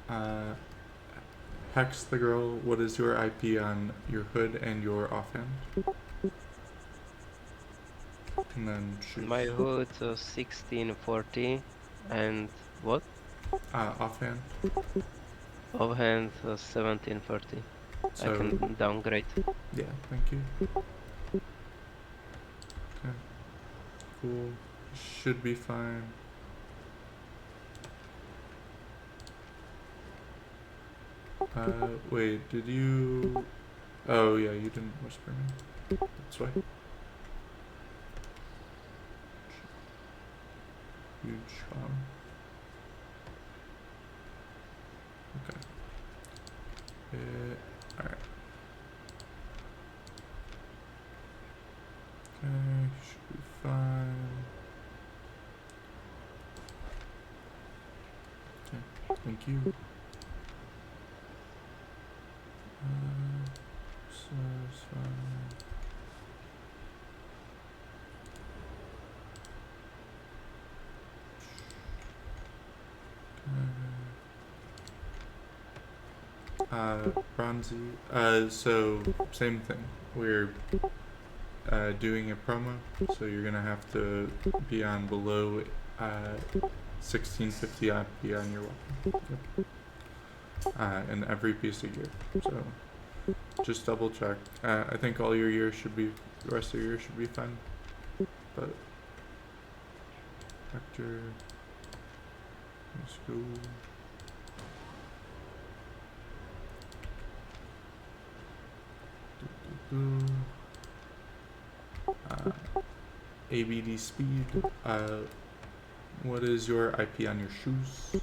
Uh, Hex the girl, what is your IP on your hood and your offhand? And then shoes. My hood 1640 and what? Offhand. Offhand 1740. I So, can downgrade. yeah, thank you. Okay, cool. Should be fine. Wait, did you... Oh, yeah, you didn't whisper me. That's why. Huge bomb. Okay. Alright. Okay, should be fine. Okay, thank you. So it's fine. Bronzy. So same thing. We're doing a promo, so you're gonna have to be on below 1650 IP on your weapon. Yep. In every piece of gear. So just double check. I think all your gear should be, the rest of your gear should be fine. But Vector, let's go. ABD speed. What is your IP on your shoes?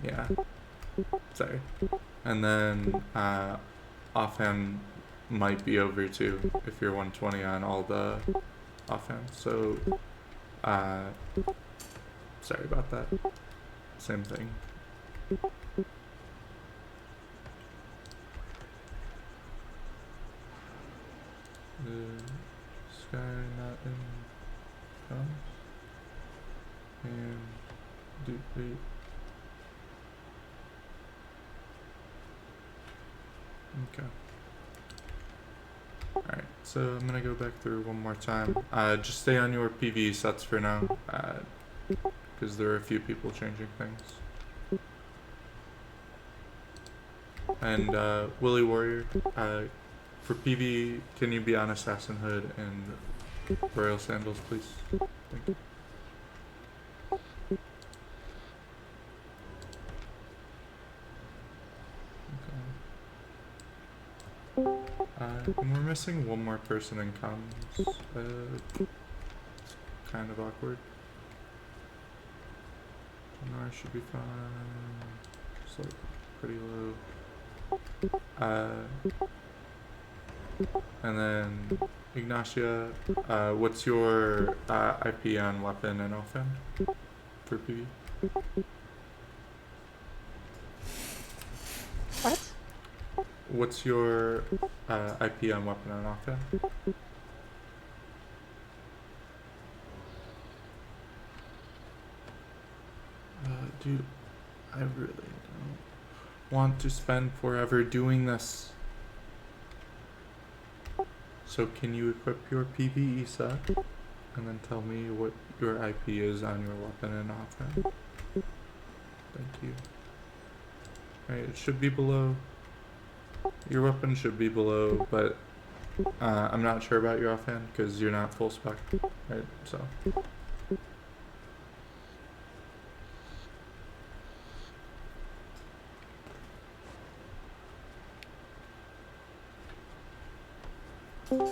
Yeah. Sorry. And then offhand might be over too if you're 120 on all the offhand. So sorry about that. Same thing. The sky not in comes. And do wait. Okay. Alright, so I'm gonna go back through one more time. Just stay on your PV sets for now, because there are a few people changing things. And Willy Warrior, for PV, can you be on Assassin Hood and Royal Sandals, please? Thank you. And we're missing one more person in comms. It's kind of awkward. Jannar should be fine. Just like pretty low. And then Ignacia, what's your IP on weapon and offhand for PV? What? What's your IP on weapon and offhand? Dude, I really don't want to spend forever doing this. So can you equip your PvE set and then tell me what your IP is on your weapon and offhand? Thank you. Alright, it should be below. Your weapon should be below, but I'm not sure about your offhand because you're not full spec, right? So. Okay.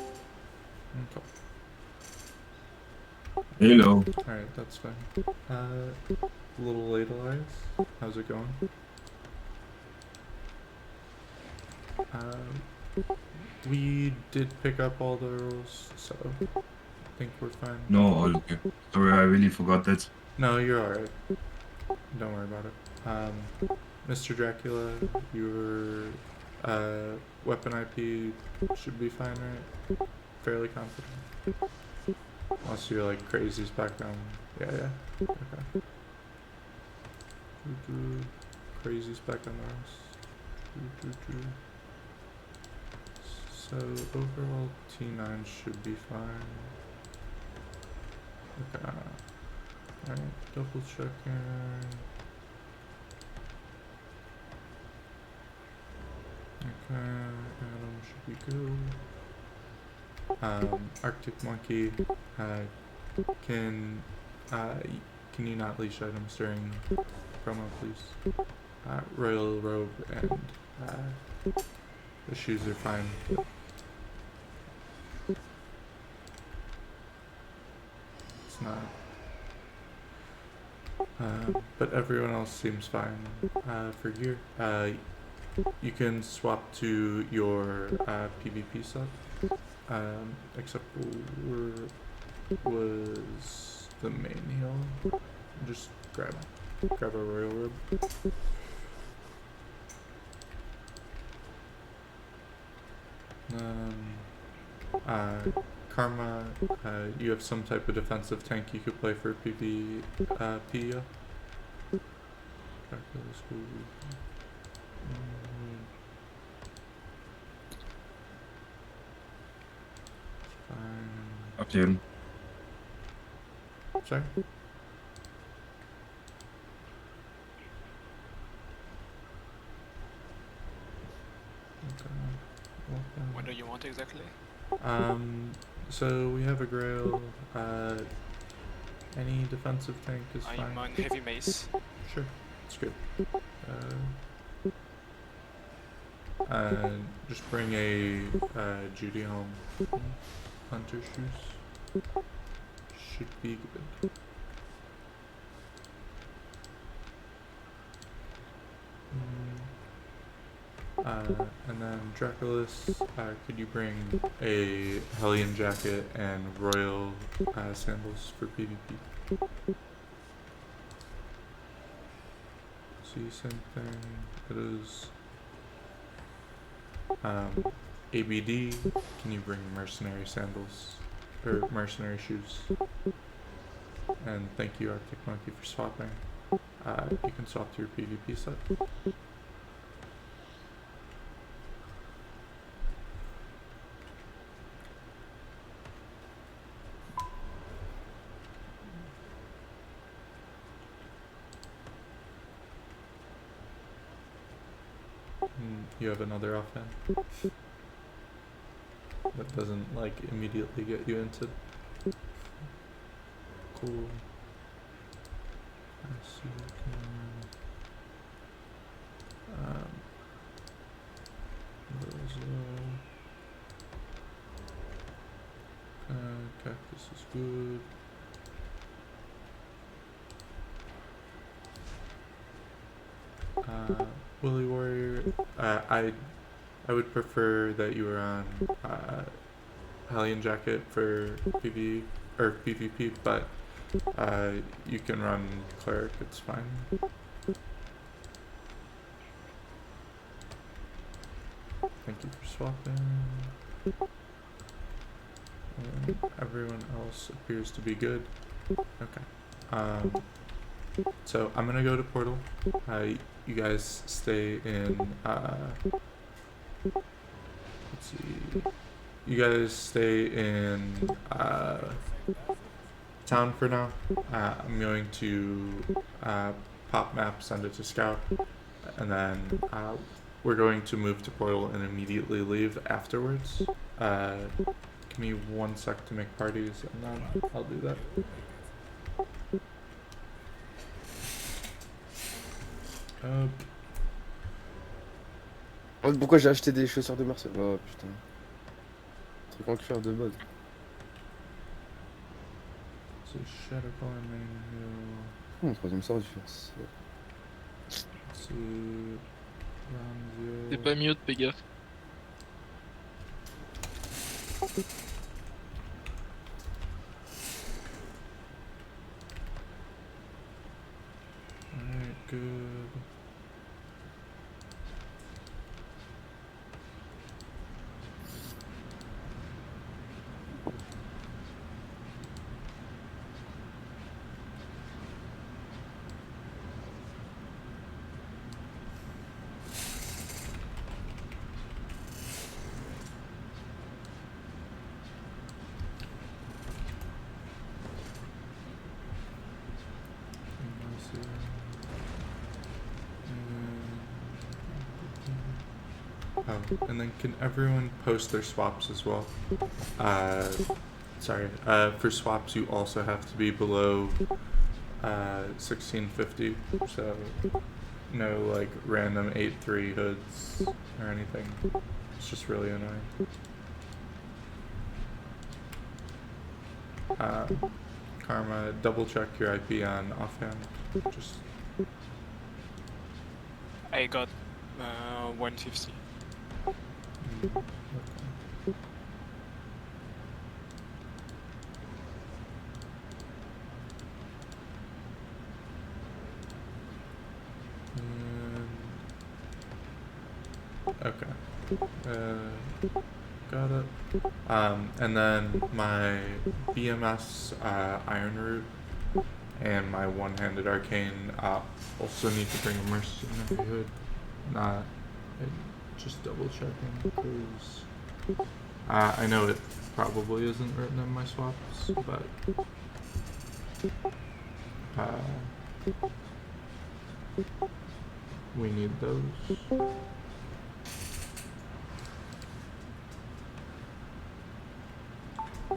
Hello. Alright, that's fine. Little late, Elias. How's it going? We did pick up all the rules, so I think we're fine. No, all okay. Sorry, I really forgot that. No, you're alright. Don't worry about it. Mr. Dracula, you're weapon IP should be fine, right? Fairly confident. Unless you're like crazy's background. Yeah, yeah. Okay. Crazy's back on ours. So overall T9 should be fine. Okay. Alright, double checking. Okay, Adam should be good. Arctic Monkey, can can you not leash items during promo, please? Royal robe and the shoes are fine. It's not. But everyone else seems fine. For gear, you can swap to your PvP sub. Except for was the main heal. Just grab a royal robe. Karma, you have some type of defensive tank you could play for PvP. Calculus, fine. Up in. Sorry? What do you want exactly? So we have a grail. Any defensive tank is fine. I'm on heavy mace. Sure, it's good. Just bring a Judy home. Hunter shoes should be good. And then Draculus, could you bring a Hellion jacket and royal sandals for PvP? See, same thing. It is ABD. Can you bring mercenary sandals or mercenary shoes? And thank you, Arctic Monkey, for swapping. You can swap to your PvP set. You have another offhand that doesn't like immediately get you into cool. I see. Cactus is good. Willy Warrior, I would prefer that you were on Hellion Jacket for PvE or PvP, but you can run Cleric, it's fine. Thank you for swapping. And everyone else appears to be good. Okay. So I'm gonna go to portal. You guys stay in. Let's see. You guys stay in town for now. I'm going to pop map, send it to Scout, and then we're going to move to portal and immediately leave afterwards. Give me 1 sec to make parties, and then I'll do that. Pourquoi j'ai acheté des chaussures de mercenaire? Oh putain. Truc en cuir de base. So Shadowfall and main hill. Mon troisième sort du force. Let's see. Bronzio. T'es pas mute, fais gaffe. Alright, good. And then can everyone post their swaps as well? Sorry. For swaps, you also have to be below 1650. So no like random 8-3 hoods or anything. It's just really annoying. Karma, double check your IP on offhand. Just I got 150. okay. Okay. Got it. And then my BMS Iron Root and my one-handed arcane also need to bring a mercenary hood. Not just double checking because I know it probably isn't written in my swaps, but we need those.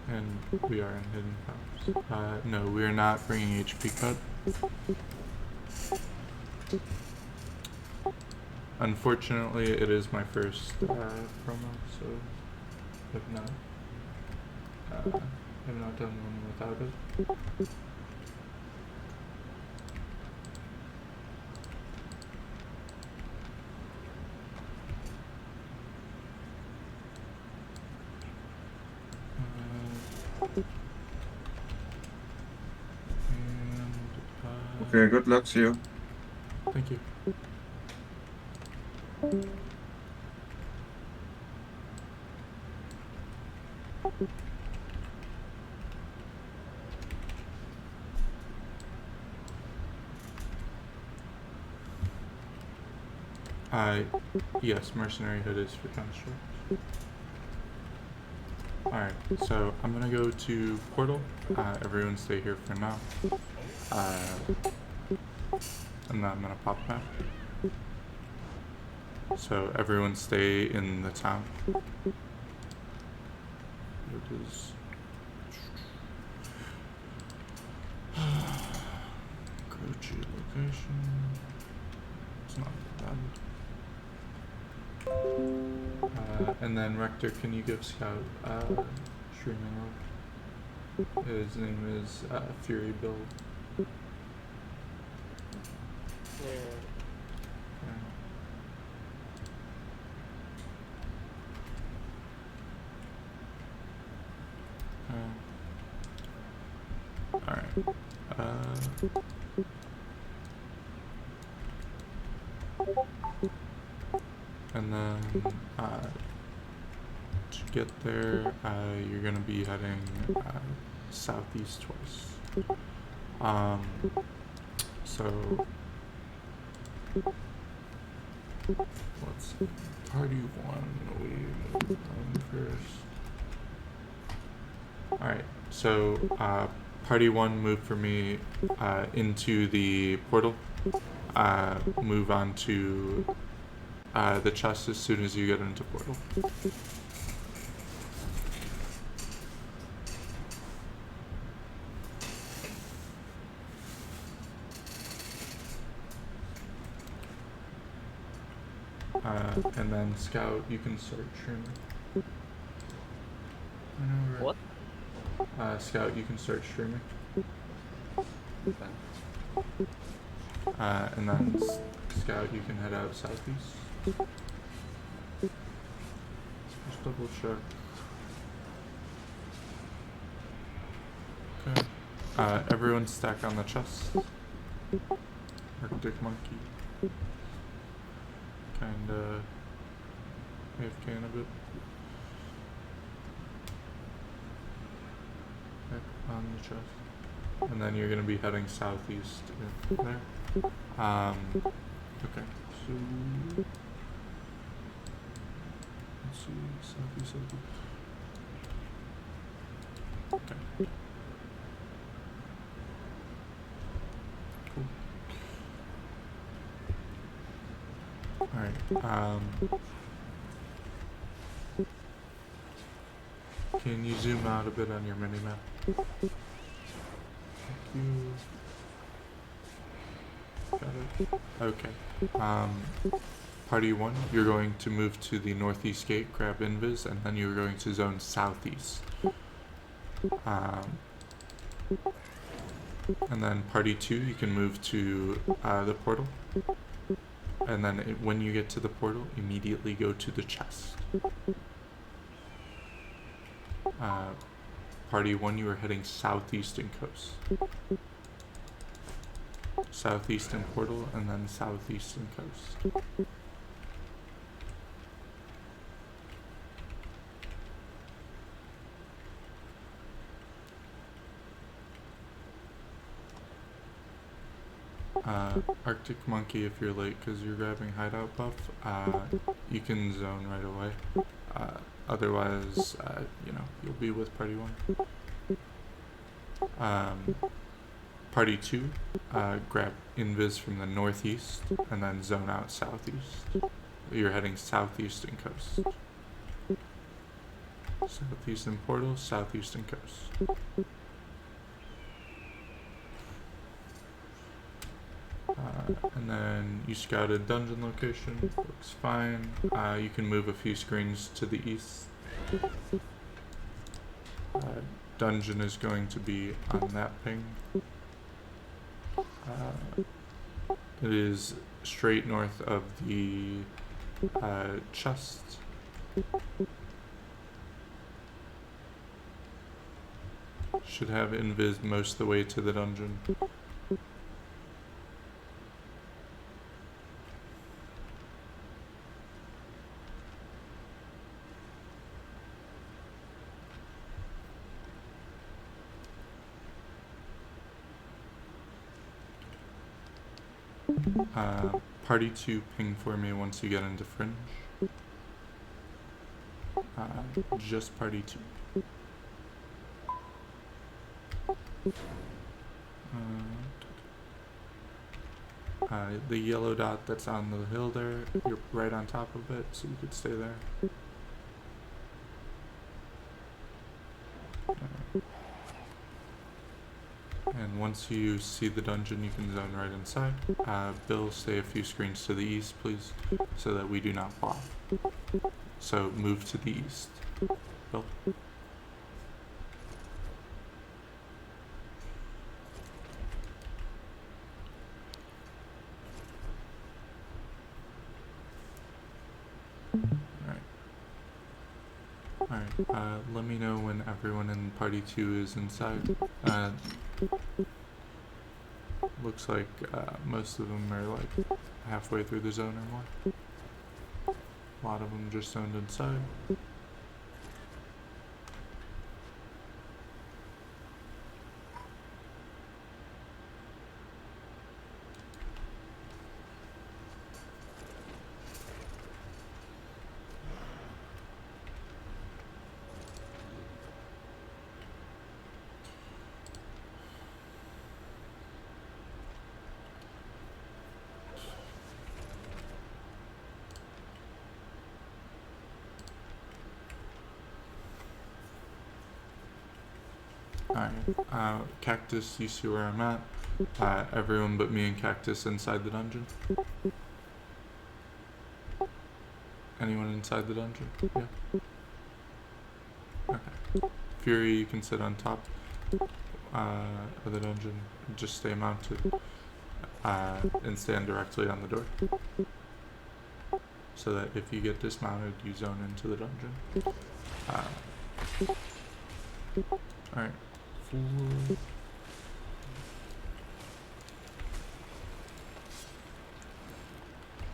And we are in hidden powers. No, we are not bringing HP cut. Unfortunately, it is my first promo, so I've not done one without it. Okay, good luck to you. Thank you. Yes, mercenary hood is for construct. Alright, so I'm gonna go to portal. Everyone stay here for now. And then I'm gonna pop back. So everyone stay in the town. It is go to location. It's not bad. And then Rector, can you give Scout streaming roll? His name is Fury Build. Alright. And then to get there, you're gonna be heading southeast twice. So let's see. Party one, we move on first. Alright, so party one, move for me into the portal. Move on to the chest as soon as you get into portal. And then Scout, you can start streaming. What? Scout, you can start streaming. And then Scout, you can head out southeast. Just double check. Okay. Everyone stack on the chest. Arctic monkey. Kinda AFK in a bit. Back on the chest. And then you're gonna be heading southeast there. Okay, so let's see, southeast. Okay. Cool. Alright, Can you zoom out a bit on your mini-map? Thank you. Got it. Okay. Party 1, you're going to move to the northeast gate, grab invis, and then you're going to zone southeast. And then party 2, you can move to the portal. And then when you get to the portal, immediately go to the chest. Party 1, you are heading southeastern coast. Southeastern portal, and then southeastern coast. Arctic Monkey, if you're late because you're grabbing hideout buff, you can zone right away. Otherwise, you'll be with party 1. Party 2, grab invis from the northeast and then zone out southeast. You're heading southeastern coast. Southeastern portal, southeastern coast. And then you scouted dungeon location, looks fine. You can move a few screens to the east. Dungeon is going to be on that ping. It is straight north of the chest. Should have invis most of the way to the dungeon. Party 2, ping for me once you get into Fringe. Just party 2. The yellow dot that's on the hill there, you're right on top of it, so you could stay there. And once you see the dungeon, you can zone right inside. Bill, stay a few screens to the east, please, so that we do not block. So move to the east. Bill. Alright, let me know when everyone in party 2 is inside. Looks like most of them are like halfway through the zone or more. A lot of them just zoned inside. Alright, Cactus, you see where I'm at. Everyone but me and Cactus inside the dungeon. Anyone inside the dungeon? Yeah. Okay. Fury, you can sit on top of the dungeon. Just stay mounted and stand directly on the door. So that if you get dismounted, you zone into the dungeon. Alright.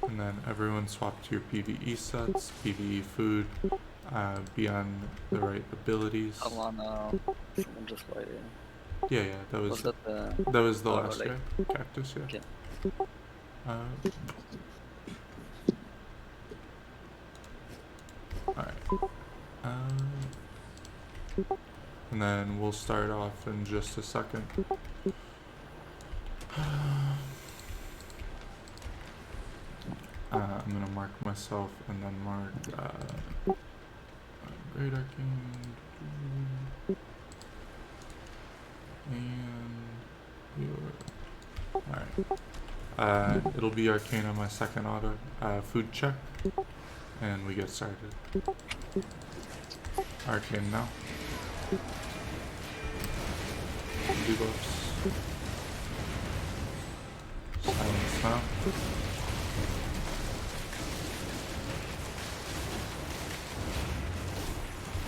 And then everyone swap to your PvE sets, PvE food, be on the right abilities. I wanna someone just like Yeah, that was that that was the oh, last like- guy. Cactus, yeah. Okay. Alright. And then we'll start off in just a second. I'm gonna mark myself and then mark Great Arcane. It'll be arcane on my second auto. Food check. And we get started. Arcane now. Debuffs. Silence now.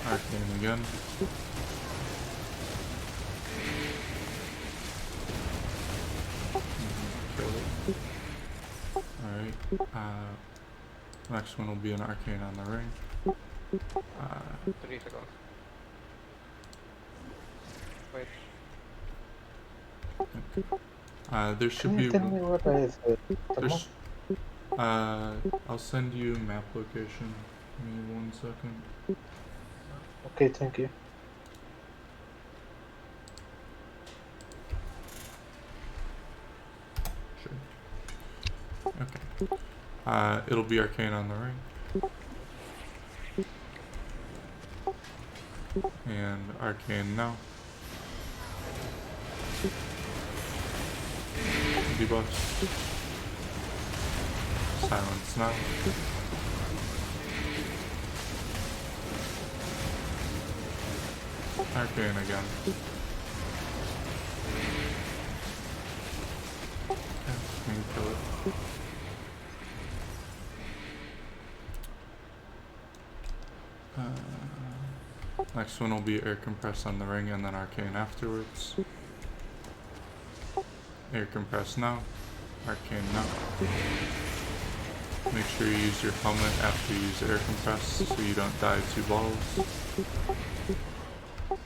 Arcane again. Kill it. Alright. Next one will be an arcane on the ring. 3 seconds. Wait. There should Can be. you tell me what is it? There's, I'll send you map location. Give me 1 second. Okay, thank you. Sure. Okay. It'll be arcane on the ring. And arcane now. Debuffs. Silence now. Arcane again. Okay, we can kill it. Next one will be air compress on the ring and then arcane afterwards. Air compress now. Arcane now. Make sure you use your helmet after you use air compress so you don't die 2 balls.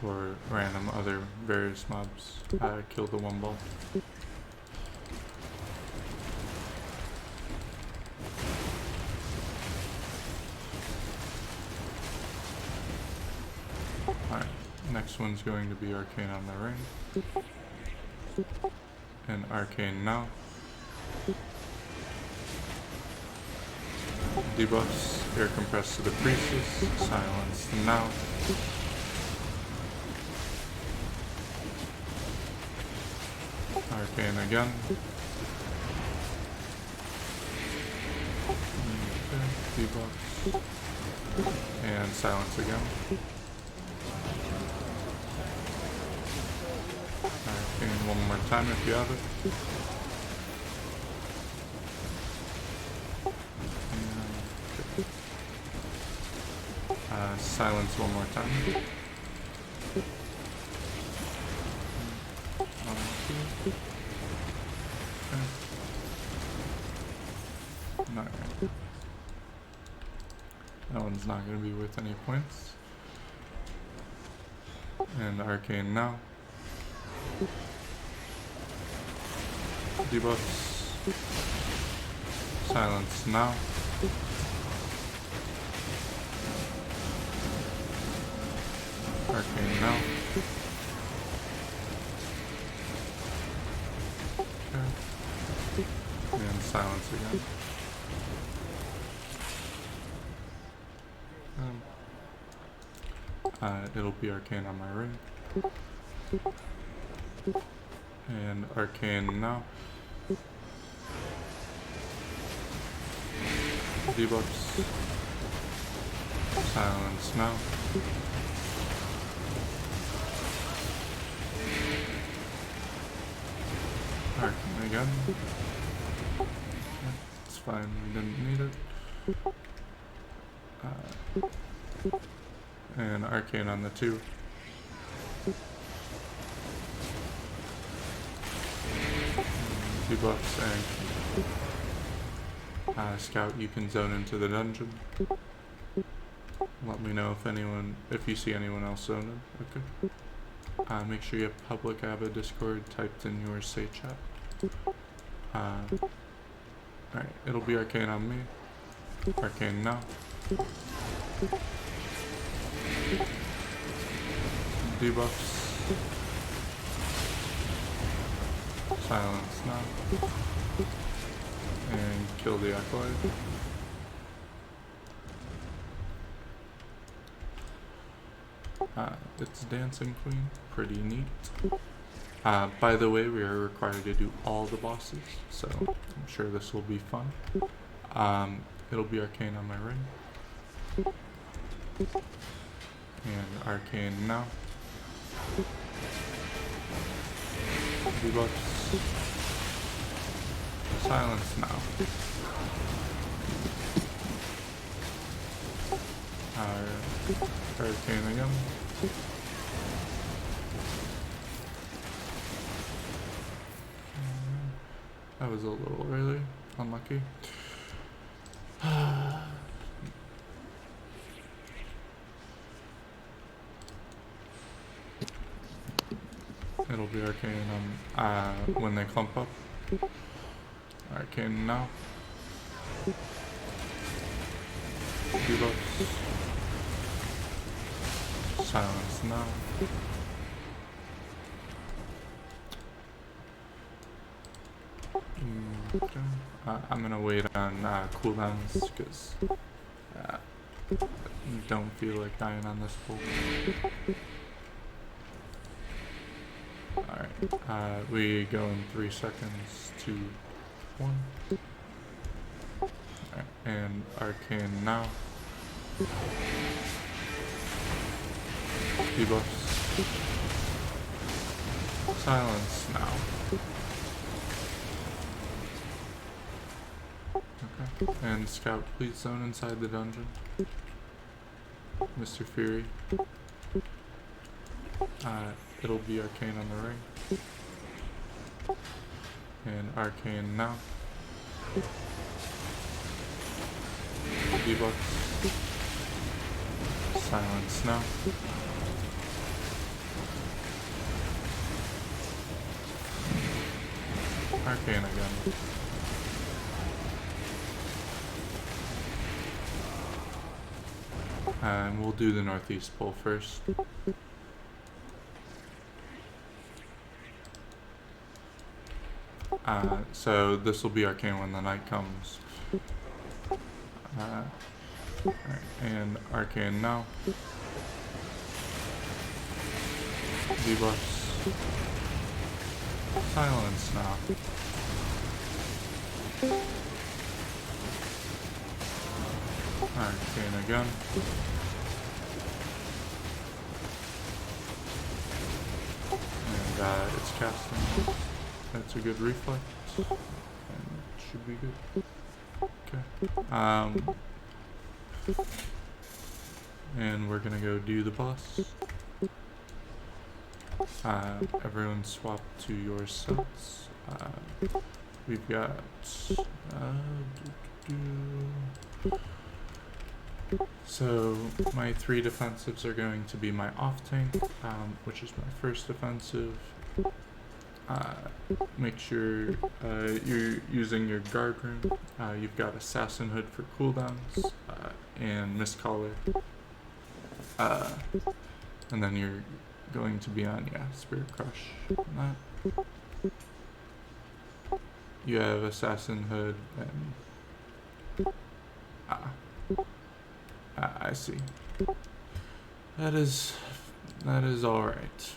Or random other various mobs kill the 1 ball. Alright, next one's going to be arcane on the ring. And arcane now. Debuffs, air compress to the priestess, silence now. Arcane again. Okay, debuffs. And silence again. Arcane one more time if you have it. Silence one more time. 1, 2. Okay. Alright. That one's not going to be worth any points. And arcane now. Debuffs. Silence now. Arcane now. Okay. And silence again. It'll be arcane on my ring. And arcane now. Debuffs. Silence now. Arcane again. It's fine, we didn't need it. And arcane on the 2. Debuffs and scout, you can zone into the dungeon. Let me know if you see anyone else zoning. Okay. Make sure you have public Abba Discord typed in your say chat. Alright, it'll be arcane on me. Arcane now. Debuffs. Silence now. And kill the acolyte. It's Dancing Queen. Pretty neat. By the way, we are required to do all the bosses, so I'm sure this will be fun. It'll be arcane on my ring. And arcane now. Debuffs. Silence now. Arcane again. That was a little early. Unlucky. It'll be arcane when they clump up. Arcane now. Debuffs. Silence now. Okay. I'm gonna wait on cooldowns because don't feel like dying on this pull. Alright, we go in 3 seconds, 2, 1. Alright, and arcane now. Debuffs. Silence now. Okay, and scout, please zone inside the dungeon. Mr. Fury. It'll be arcane on the ring. And arcane now. Debuffs. Silence now. Arcane again. And we'll do the northeast pole first. So this will be arcane when the night comes. Alright, and arcane now. Debuffs. Silence now. Arcane again. And it's casting. That's a good reflex. And it should be good. Okay. And we're gonna go do the boss. Everyone swap to your sets. We've got so my 3 defensives are going to be my off tank, which is my first defensive. Make sure you're using your guard room. You've got assassin hood for cooldowns and mist collar, and then you're going to be on spirit crush. On that. You have assassin hood and I see. That is all right.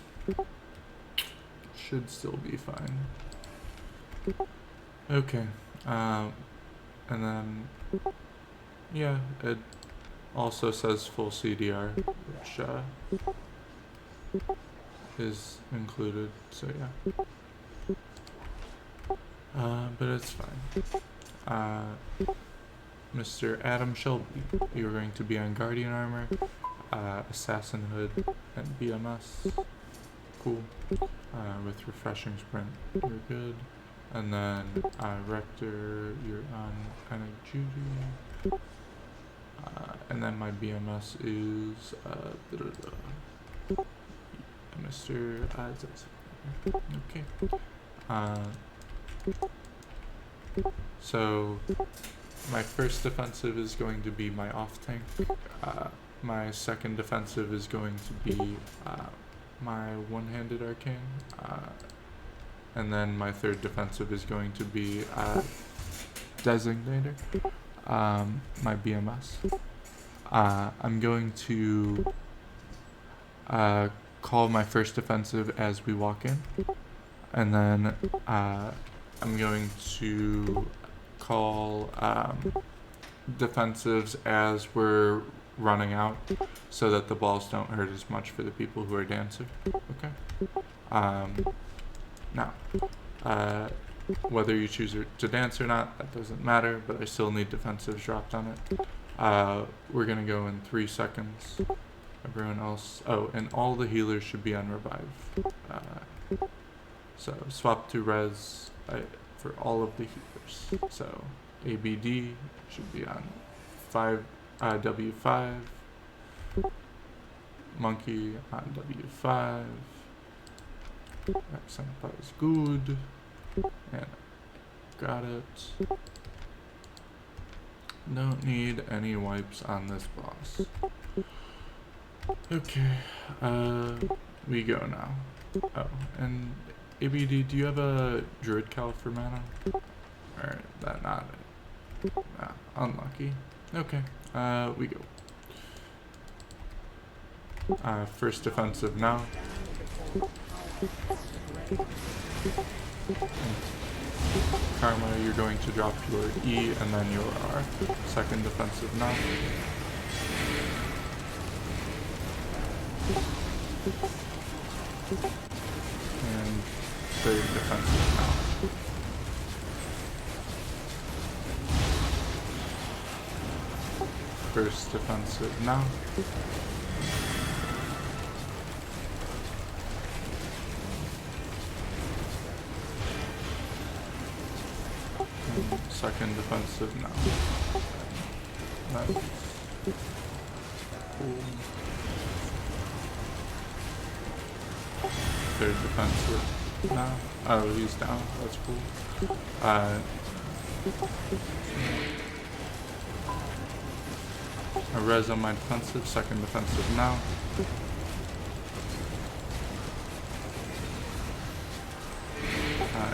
Should still be fine. Okay. And then yeah, it also says full CDR, which is included. So yeah. But it's fine. Mr. Adam Shelby, you're going to be on Guardian Armor, Assassin Hood, and BMS. Cool. With Refreshing Sprint, you're good. And then Rector, you're on kind of Judy. And then my BMS is Mr. Okay. So my first defensive is going to be my off tank. My second defensive is going to be my one-handed arcane. And then my third defensive is going to be Designator, my BMS. I'm going to call my first defensive as we walk in. And then I'm going to call defensives as we're running out so that the balls don't hurt as much for the people who are dancing. Okay? Now, whether you choose to dance or not, that doesn't matter, but I still need defensives dropped on it. We're gonna go in 3 seconds. Everyone else, oh, and all the healers should be on revive. So swap to res for all of the healers. So ABD should be on W5. Monkey on W5. Example is good. And got it. Don't need any wipes on this boss. Okay, we go now. Oh, and ABD, do you have a druid cal for mana? Or that not it? Ah, unlucky. Okay, we go. First defensive now. Karma, you're going to drop your E and then your R. Second defensive now. And third defensive now. First defensive now. And second defensive now. Nice. Cool. Third defensive now. Oh, he's down. That's cool. A res on my defensive. Second defensive now.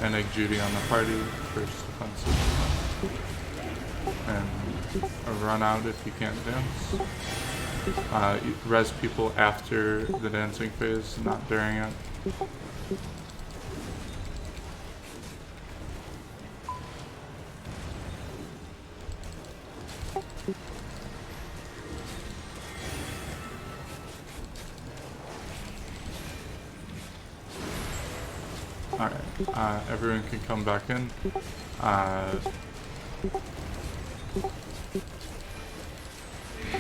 And egg Judy on the party. First defensive. And a run out if you can't dance. Res people after the dancing phase, not during it. Alright, everyone can come back in.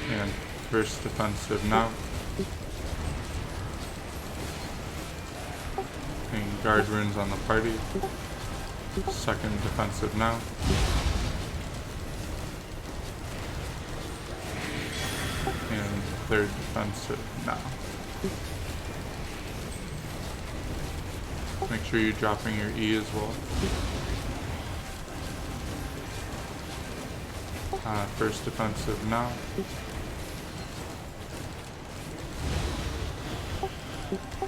And first defensive now. And guard runes on the party. Second defensive now. And third defensive now. Make sure you're dropping your E as well. First defensive now.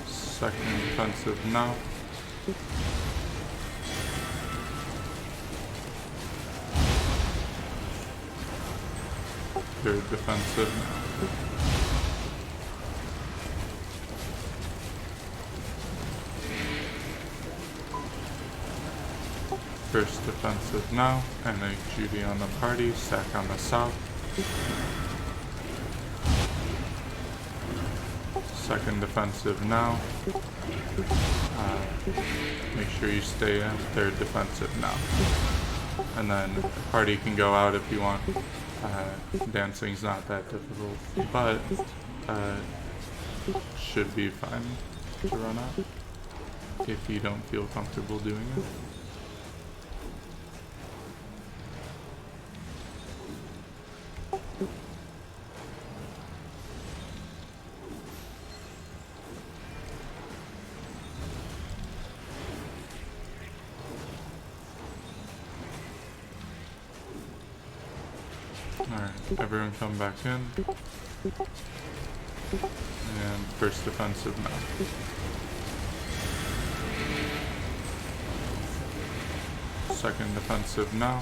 Second defensive now. Third defensive now. First defensive now, and a Judy on the party, stack on the south. Second defensive now. Make sure you stay in. Third defensive now. And then the party can go out if you want. Dancing's not that difficult, but should be fine to run out if you don't feel comfortable doing it. Alright, everyone come back in. And first defensive now. Second defensive now.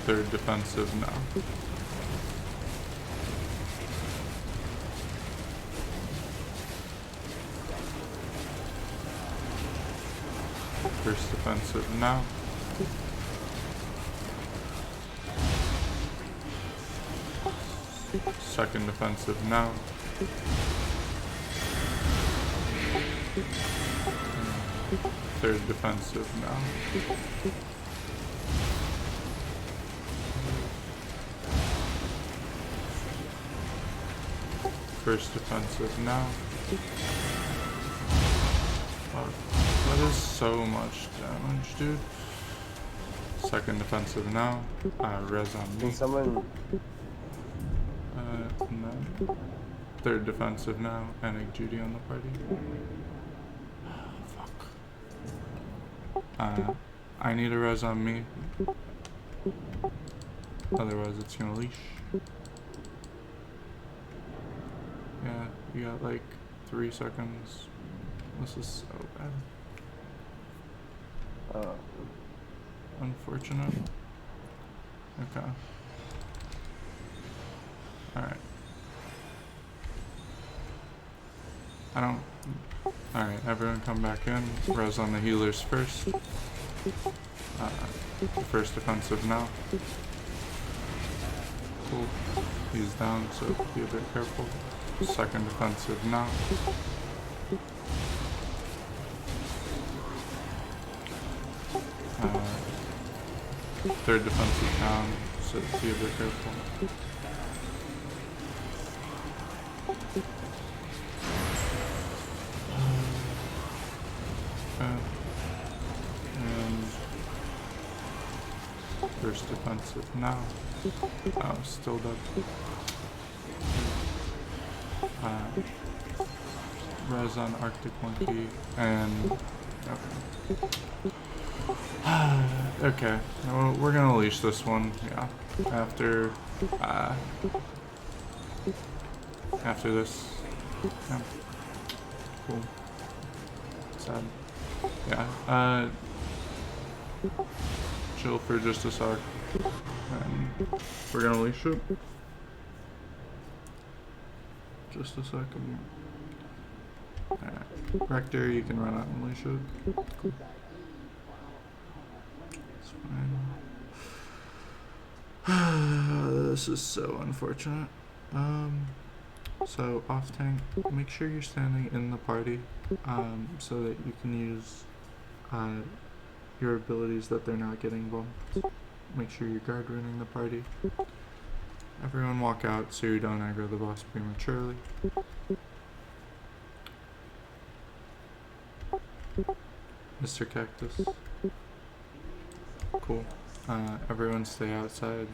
Third defensive now. defensive now. Second defensive now. Third defensive now. First defensive now. Fuck. That is so much damage, dude. Second defensive now. Res on me. Can someone... And then third defensive now. And Egg Judy on the party. Fuck. I need a res on me. Otherwise it's gonna leash. Yeah, you got like 3 seconds. This is so bad. Unfortunate. Okay. Alright. Alright, everyone come back in. Res on the healers first. First defensive now. Cool. He's down, so be a bit careful. Second defensive now. Third defensive down, so be a bit careful. And first defensive now. Oh, still dead. Res on Arctic Monkey and okay, well, we're gonna leash this one, yeah. After this. Yeah. Cool. Sad. Yeah. Chill for just a sec. And we're gonna leash it. Just a second. Alright. Rector, you can run out and leash it. Cool. It's fine. This is so unfortunate. So off tank, make sure you're standing in the party, so that you can use your abilities that they're not getting bumped. Make sure you're guard running the party. Everyone walk out so you don't aggro the boss prematurely. Mr. Cactus. Cool. Everyone stay outside.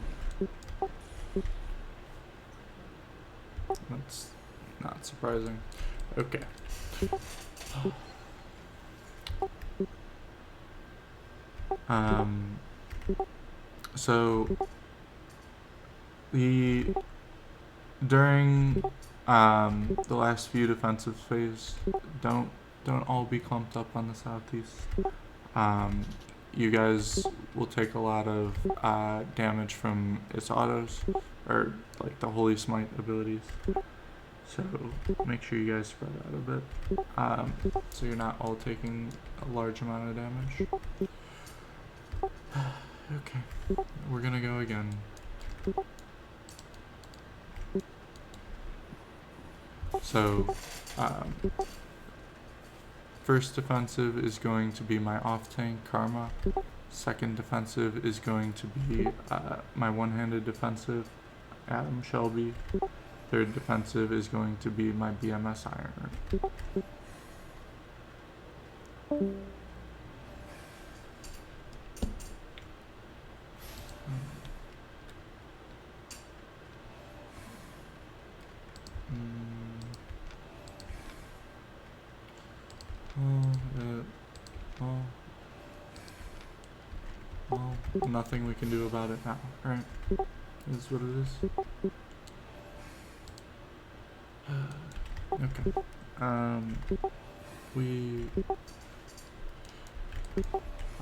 That's not surprising. Okay. So during the last few defensive phase, don't all be clumped up on the southeast. You guys will take a lot of damage from its autos, or like the Holy Smite abilities. So make sure you guys spread out a bit, so you're not all taking a large amount of damage. Okay, we're gonna go again. So, first defensive is going to be my off-tank Karma. Second defensive is going to be my one-handed defensive, Adam Shelby. Third defensive is going to be my BMS Iron. Well, nothing we can do about it now, right? Is what it is. Okay.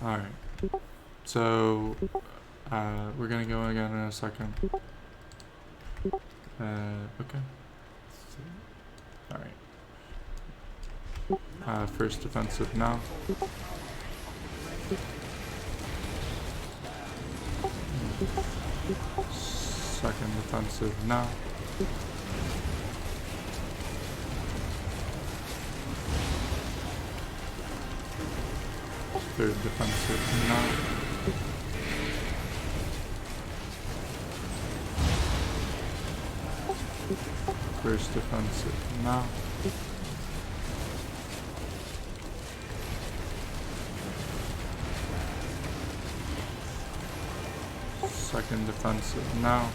Alright. So, we're gonna go again in a second. Okay. Alright. First defensive now. Second defensive now. Third defensive now. First defensive now. Second defensive now.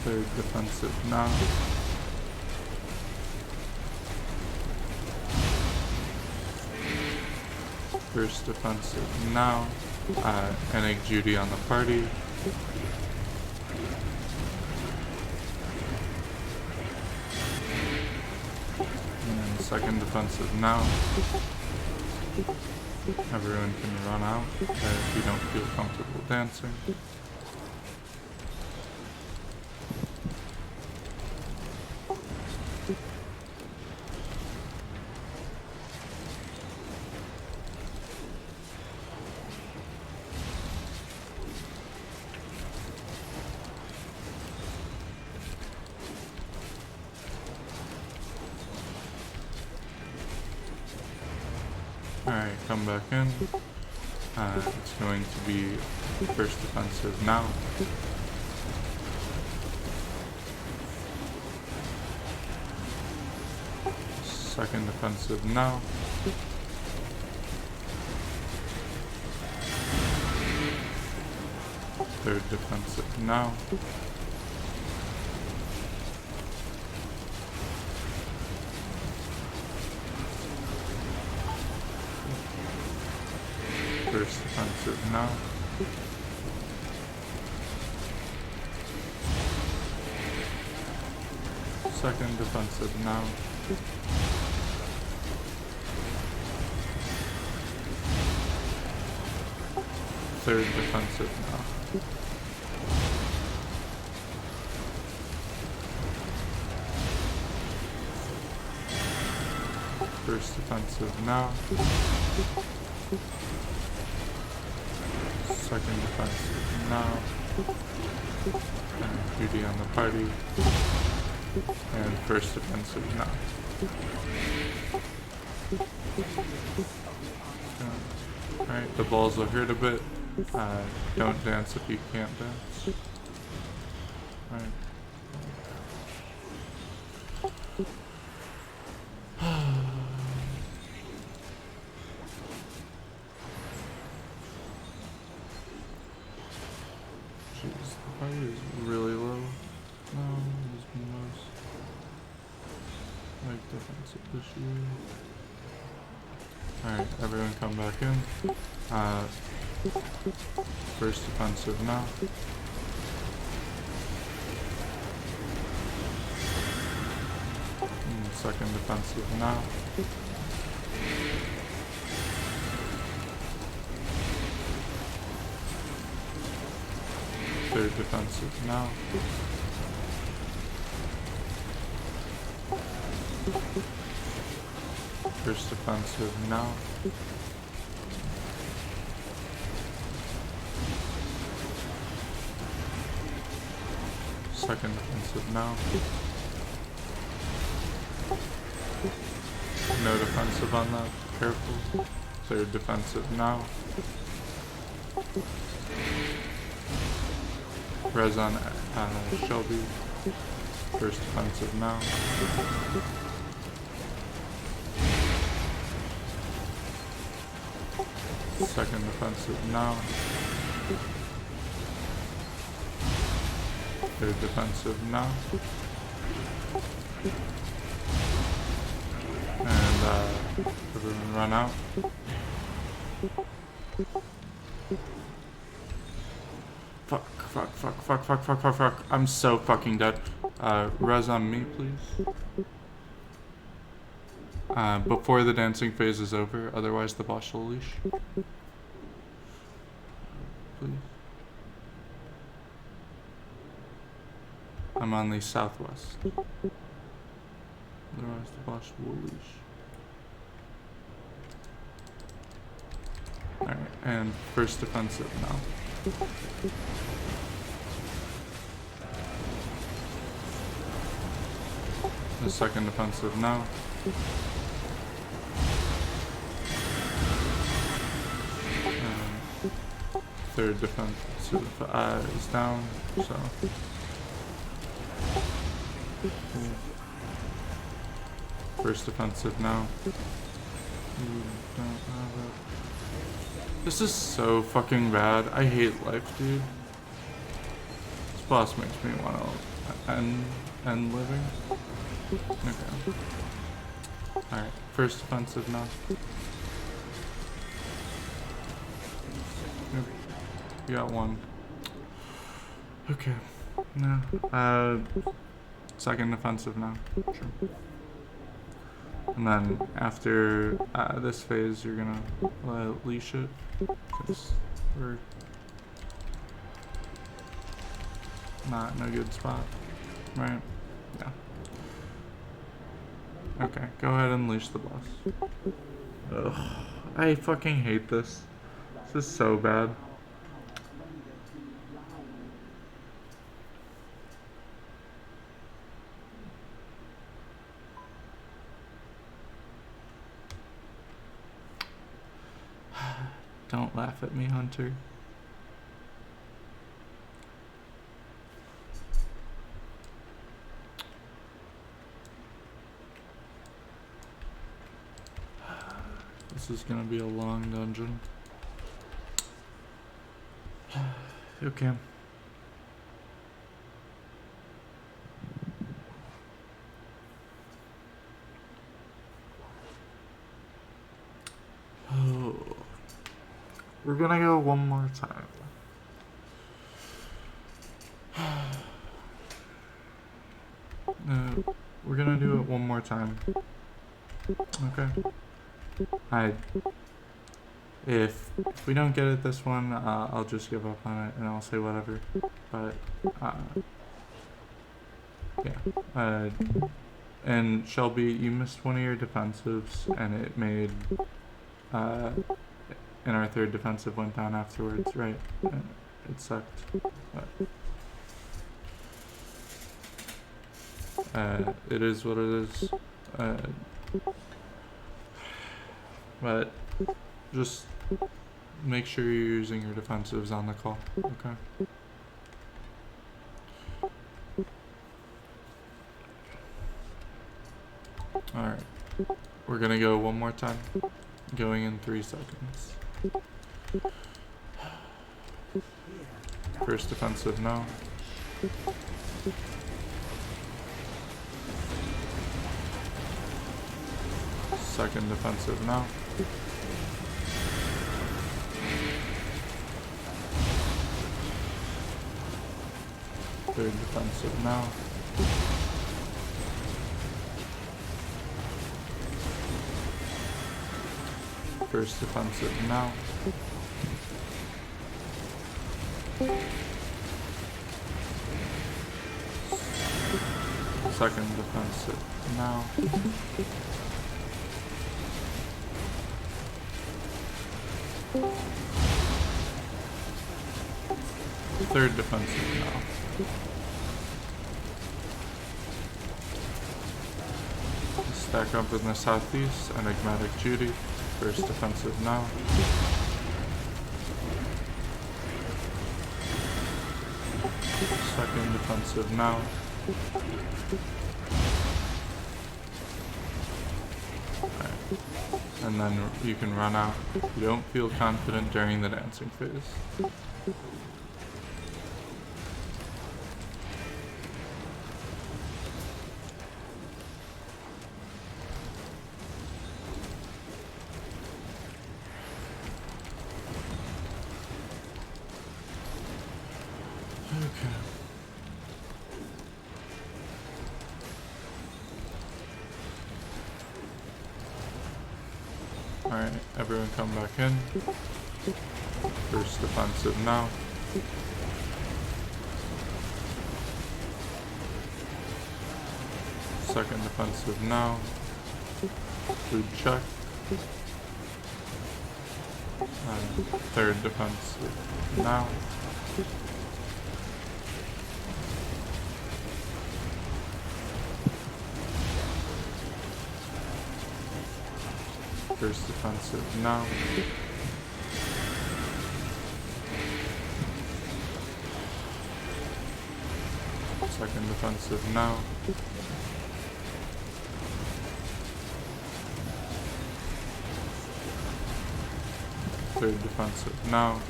Third defensive now. First defensive now. Egg Judy on the party. And second defensive now. Everyone can run out if you don't feel comfortable dancing. Alright, come back in. It's going to be first defensive now. Second defensive now. Third defensive now. First defensive now. Second defensive now. Third defensive now. First defensive now. Second defensive now. And duty on the party. And first defensive now. Alright, the balls will hurt a bit. Don't dance if you can't dance. Alright. Jeez, the party is really low. No, there's most like defensive issue. Alright, everyone come back in. First defensive now. Second defensive now. Third defensive now. First defensive now. Second defensive now. No defensive on that, careful. Third defensive now. Res on Shelby. First defensive now. Second defensive now. Third defensive now. And everyone run out. Fuck. I'm so fucking dead. Res on me, please. Before the dancing phase is over, otherwise the boss will leash. Please. I'm on the southwest. Otherwise the boss will leash. Alright, and first defensive now. The second defensive now. And third defensive is down, so. First defensive now. You don't have it. This is so fucking bad. I hate life, dude. This boss makes me want to end living. Okay. Alright, first defensive now. Yep. You got one. Okay. No. Second defensive now. Sure. And then after this phase, you're gonna leash it, because we're not in a good spot, right? Yeah. Okay, go ahead and leash the boss. Ugh, I fucking hate this. This is so bad. Don't laugh at me, Hunter. This is gonna be a long dungeon. Okay. Oh. We're gonna go one more time. We're gonna do it one more time. Okay. If we don't get it this one, I'll just give up on it and I'll say whatever. But yeah. And Shelby, you missed one of your defensives, and it made and our third defensive went down afterwards, right? It sucked. But it is what it is. But just make sure you're using your defensives on the call, okay? Alright. We're gonna go one more time. Going in 3 seconds. First defensive now. Second defensive now. Third defensive now. First defensive now. Second defensive now. Third defensive now. Stack up in the southeast, Enigmatic Judy. First defensive now. Second defensive now. Right. And then you can run out if you don't feel confident during the dancing phase. Alright, everyone come back in. First defensive now. Second defensive now. Food check. Third defensive now. First defensive now. Second defensive now. Third defensive now.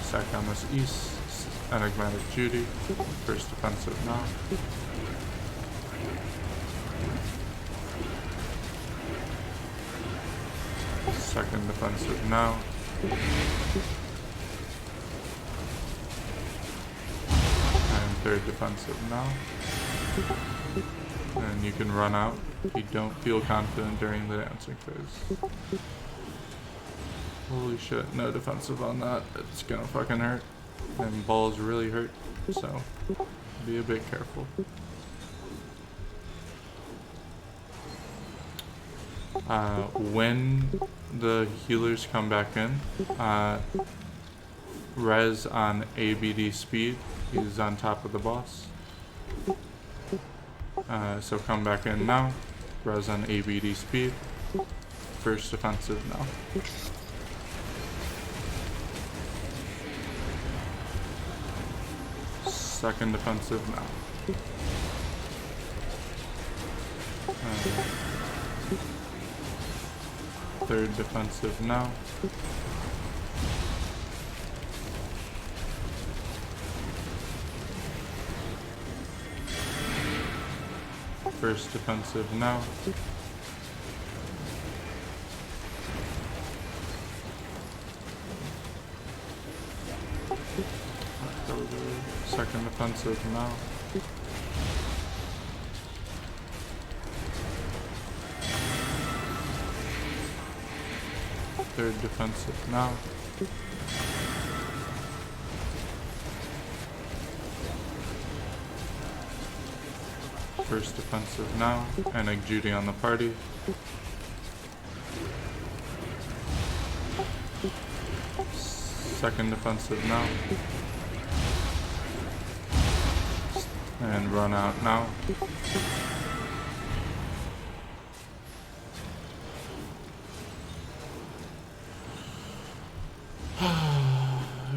Stack down this east. Enigmatic Judy. First defensive now. Second defensive now. And third defensive now. And you can run out if you don't feel confident during the dancing phase. Holy shit, no defensive on that. It's gonna fucking hurt. And balls really hurt, so be a bit careful. When the healers come back in, res on ABD speed. He's on top of the boss. So come back in now. Res on ABD speed. First defensive now. Second defensive now. Third defensive now. First defensive now. Second defensive now. Third defensive now. First defensive now. And Judy on the party. Second defensive now. And run out now.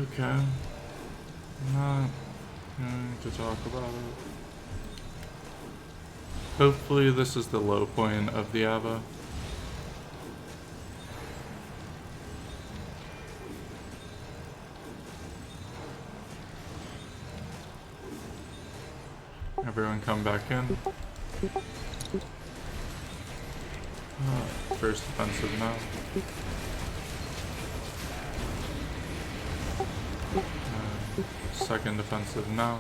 Okay. Not going to talk about it. Hopefully this is the low point of the AVA. Everyone come back in. First defensive now. Second defensive now.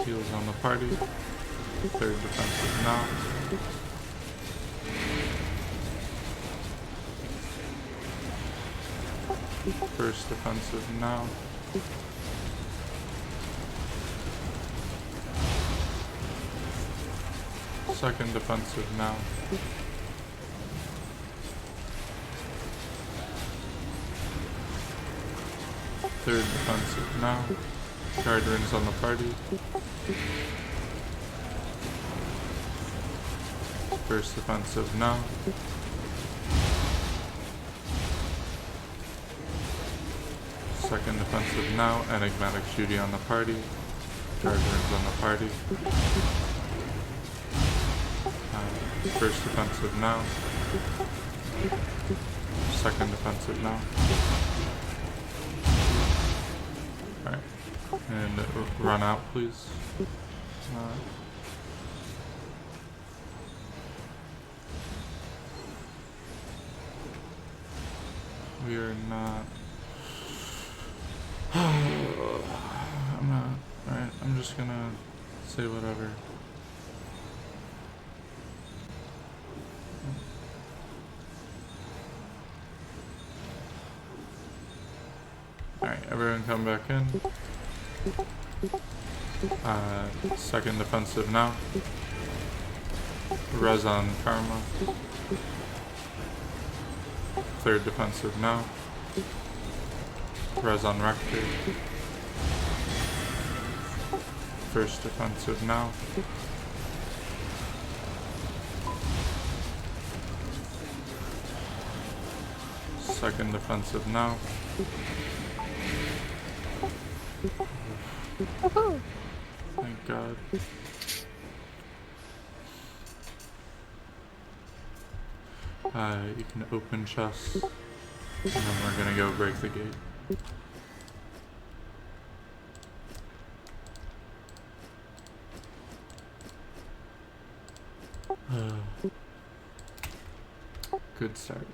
Heals on the party. Third defensive now. First defensive now. Second defensive now. Third defensive now. Guard rings on the party. First defensive now. Second defensive now. Enigmatic Judy on the party. Guard rings on the party. First defensive now. Second defensive now. Alright. And run out, please. We are not. I'm not. Alright, I'm just gonna say whatever. everyone come back in. Second defensive now. Res on Karma. Third defensive now. Res on Rector. First defensive now. Second defensive now. Thank God. You can open chests, and then we're gonna go break the gate. Good start.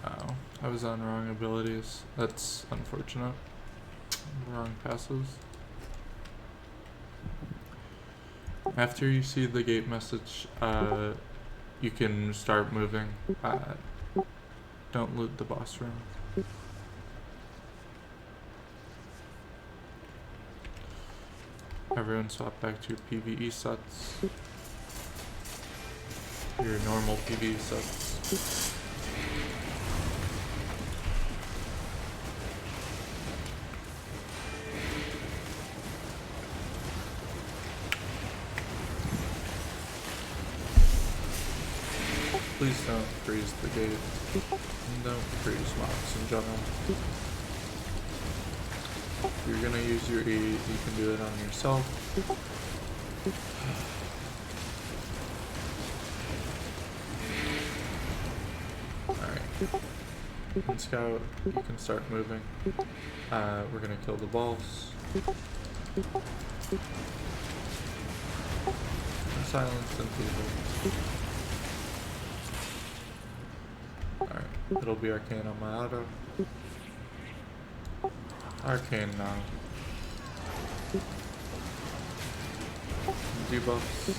Wow, I was on wrong abilities. That's unfortunate. Wrong passes. After you see the gate message, you can start moving. Don't loot the boss room. Everyone swap back to your PvE sets. Your normal PvE sets. Please don't freeze the gate. And don't freeze mobs in general. If you're gonna use your E, you can do it on yourself. Alright. In Scout, you can start moving. We're gonna kill the boss. Silence and people. Alright, it'll be Arcane on my auto. Arcane now. Debuffs.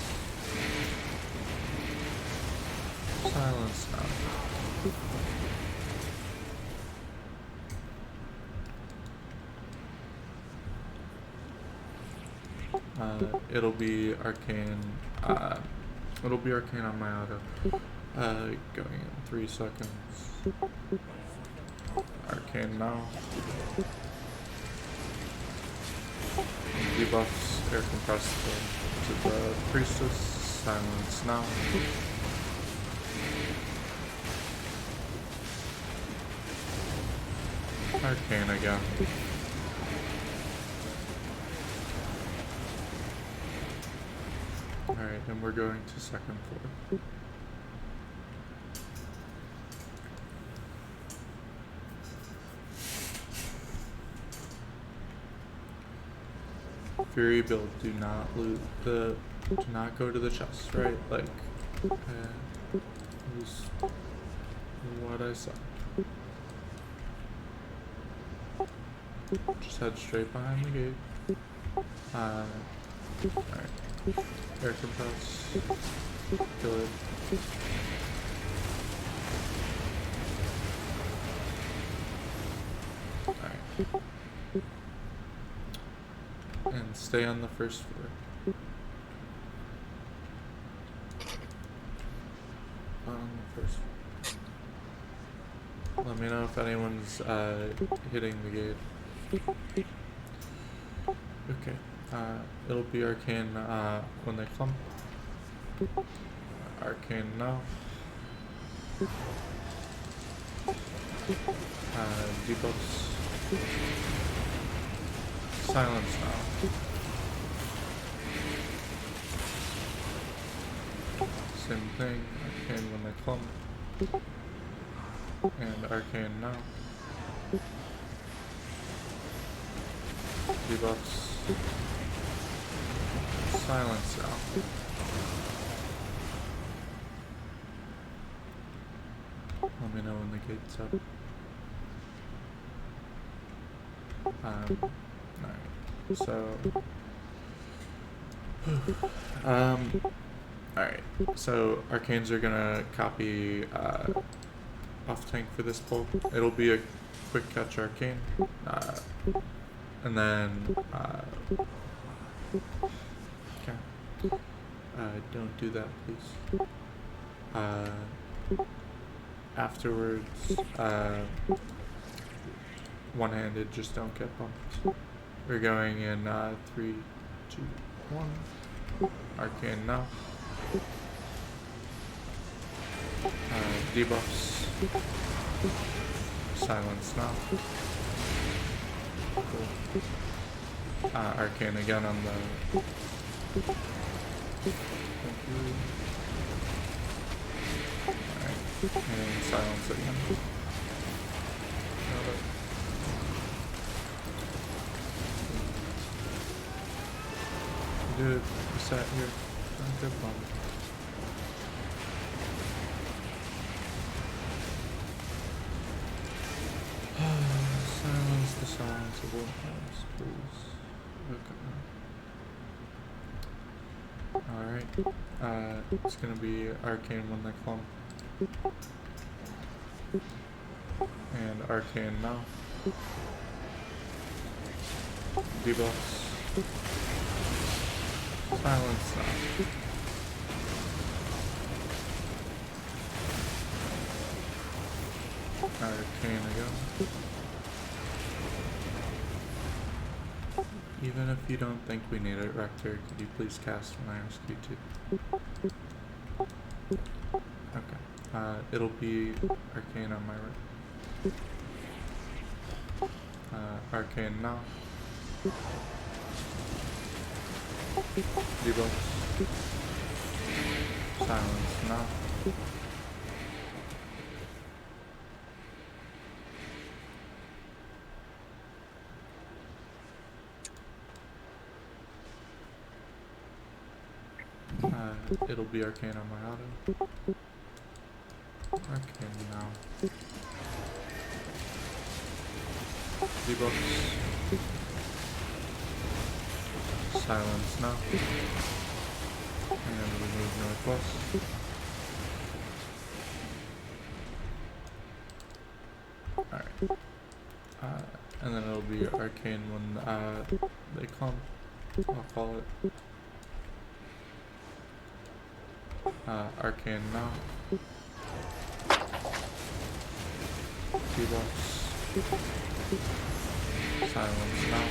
Silence now. It'll be Arcane. It'll be Arcane on my auto. Going in 3 seconds. Arcane now. Debuffs, air compressed to the priestess. Silence now. Arcane again. Alright, and we're going to second floor. Fury build, do not loot the, do not go to the chest, right? Like, is what I said. Just head straight behind the gate. Alright. Air compress. Good. Alright. And stay on the first floor. On the first floor. Let me know if anyone's hitting the gate. Okay. It'll be Arcane when they clump. Arcane now. Debuffs. Silence now. Same thing. Arcane when they clump. And Arcane now. Debuffs. Silence now. Let me know when the gate's up. Alright. So Alright, so arcanes are gonna copy off tank for this pull. It'll be a quick catch arcane. And then okay. Don't do that, please. Afterwards, one-handed, just don't get bumped. We're going in 3, 2, 1. Arcane now. Debuffs. Silence now. Cool. Arcane again on the... Thank you. Alright, and silence again. Got it. Good, we sat here. Don't get bumped. Silence the silenceable ones, please. Okay. Alright. It's gonna be arcane when they clump. And arcane now. Debuffs. Silence now. Arcane again. Even if you don't think we need it, Rector, could you please cast when I ask you to? Okay. It'll be arcane on my right. Arcane now. Debuffs. Silence now. It'll be arcane on my auto. Arcane now. Debuffs. Silence now. And we move northwest. Alright. And then it'll be arcane when they clump. I'll call it. Arcane now. Debuffs. Silence now.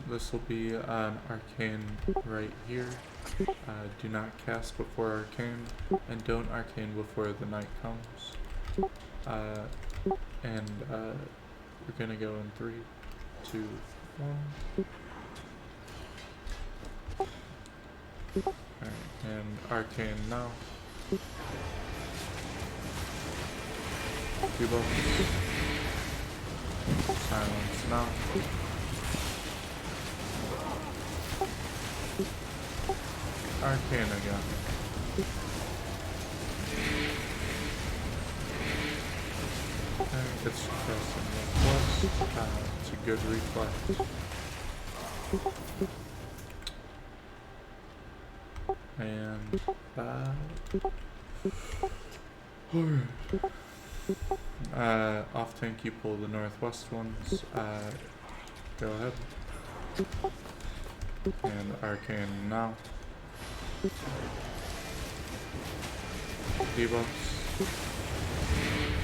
This will be an arcane right here. Do not cast before arcane, and don't arcane before the night comes. And we're gonna go in 3, 2, 1. Alright, and arcane now. Debuffs. Silence now. Arcane again. It's casting plus. It's a good reflex. And off tank you pull the northwest ones. Go ahead. And arcane now. Debuffs.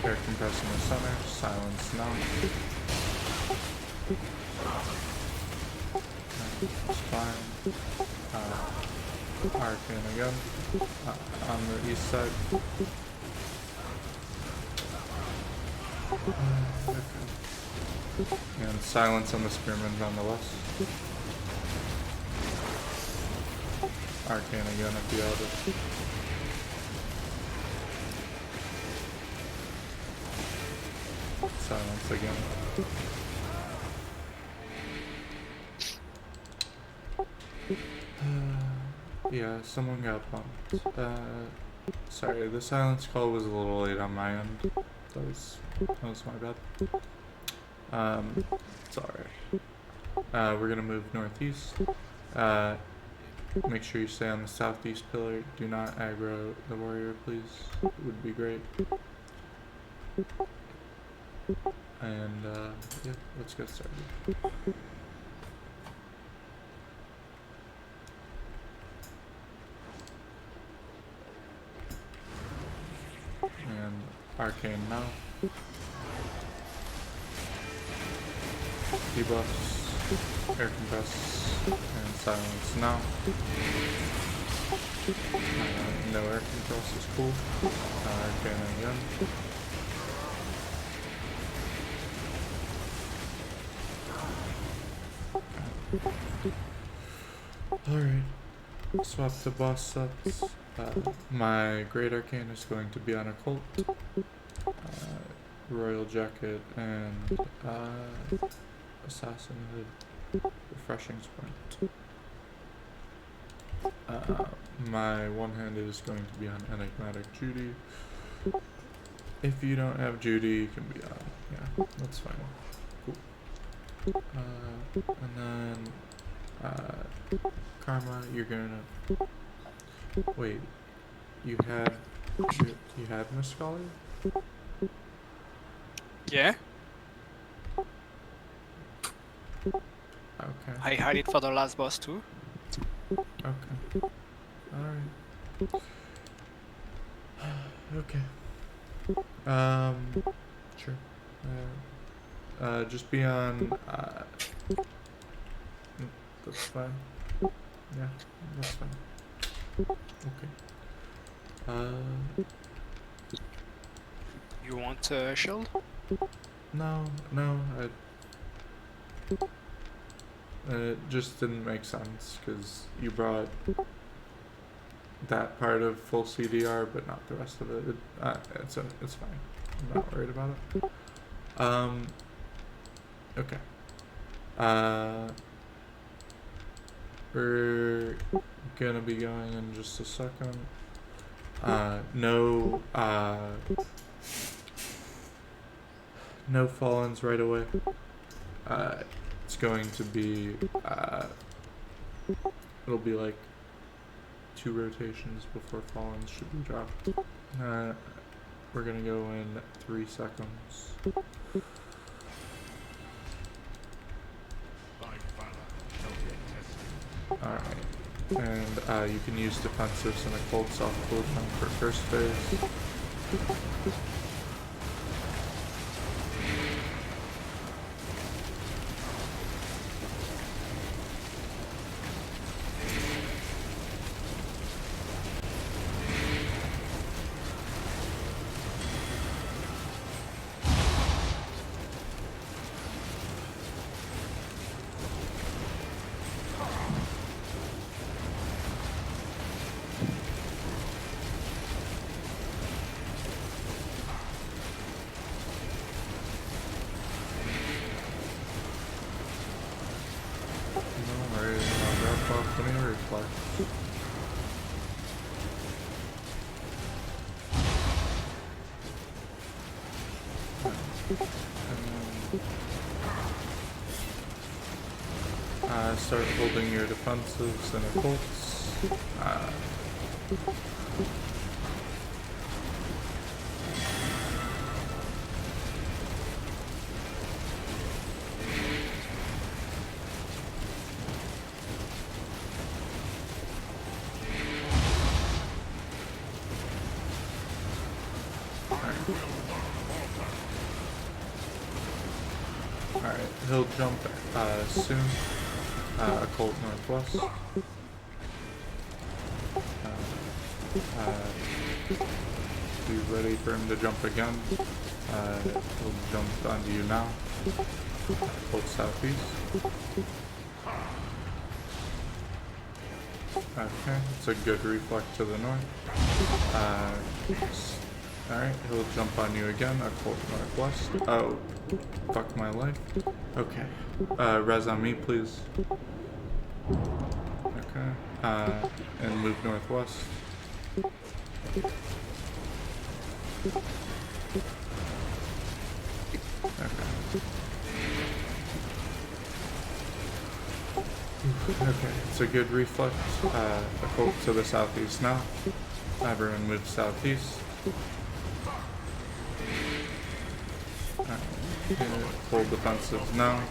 Air compress in the center. Silence now. That's fine. Arcane again. On the east side. Okay. And silence on the spearmen on the west. Arcane again at the other. Silence again. Yeah, someone got bumped. Sorry, the silence call was a little late on my end. That was That was my bad. It's alright. We're gonna move northeast. Make sure you stay on the southeast pillar. Do not aggro the warrior, please. It would be great. And, yeah, let's get started. And arcane now. Debuffs, air compress, and silence now. No air compress is cool. Arcane again. Alright. Swap to boss sets. My Great Arcane is going to be on Occult, Royal Jacket, and Assassin Hood. Refreshing Sprint. My one-handed is going to be on Enigmatic Judy. If you don't have Judy, you can be on. Yeah, that's fine. Cool. And then Karma, you're gonna wait. You had Miss Scholar? Yeah, Okay. I had it for the last boss too. Okay. Alright. Okay. Sure. Just be on, that's fine. Yeah, that's fine. Okay. You want a shield? No, it just didn't make sense, because you brought that part of full CDR, but not the rest of it. It's fine. I'm not worried about it. Okay. We're gonna be going in just a second. No Fallens right away. It's going to be, it'll be like 2 rotations before Fallens should be dropped. We're gonna go in 3 seconds. Alright. And you can use defensives and occults off cooldown for first phase. Start holding your defensives and occults. Alright, he'll jump soon. Occult Northwest. Be ready for him to jump again. He'll jump onto you now. Occult Southeast. Okay, it's a good reflect to the north. Alright, he'll jump on you again. Occult Northwest. Oh, fuck my life. Okay. Res on me, please. Okay. And move northwest. Okay, it's a good reflex. Occult to the southeast now. Everyone move southeast. Hold defensive now.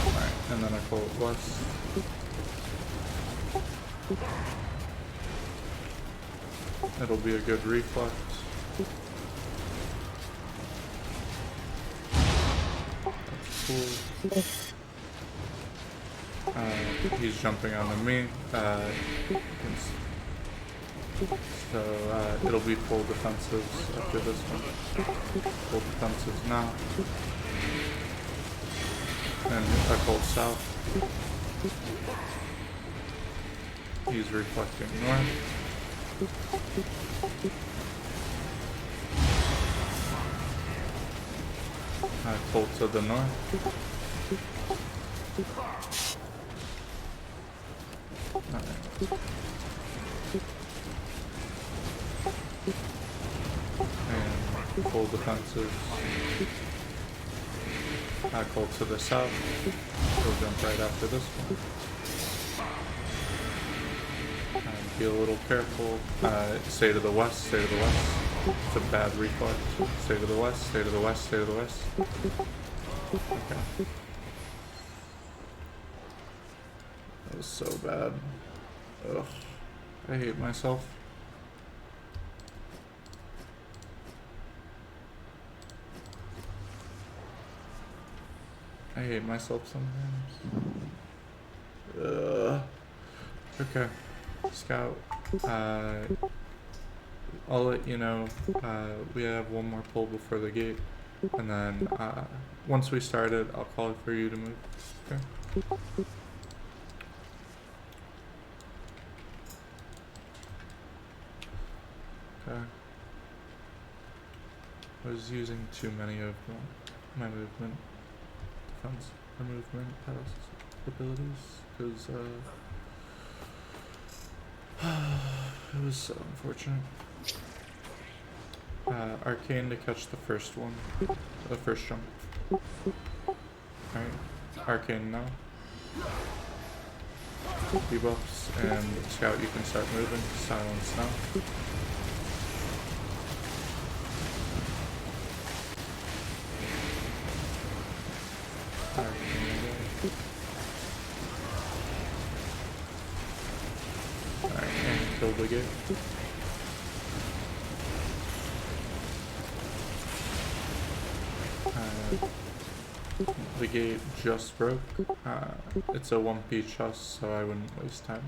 Alright, and then occult west. It'll be a good reflex. That's cool. He's jumping onto me. So it'll be full defensives after this one. Full defensives now. And occult south. He's reflecting north. Occult to the north. Alright. And full defensives. Occult to the south. He'll jump right after this one. Be a little careful. Stay to the west, stay to the west. It's a bad reflex. Stay to the west, stay to the west, stay to the west. Okay. That was so bad. Ugh. I hate myself. I hate myself sometimes. Okay. Scout, I'll let you know, we have one more pull before the gate, and then, once we start it, I'll call for you to move, okay? Okay. I was using too many of my movement, defense, or movement pass abilities, because, it was so unfortunate. Arcane to catch the first one. The first jump. Alright. Arcane now. Debuffs and Scout, you can start moving. Silence now. Arcane again. Alright, and kill the gate. The gate just broke. It's a 1P chest, so I wouldn't waste time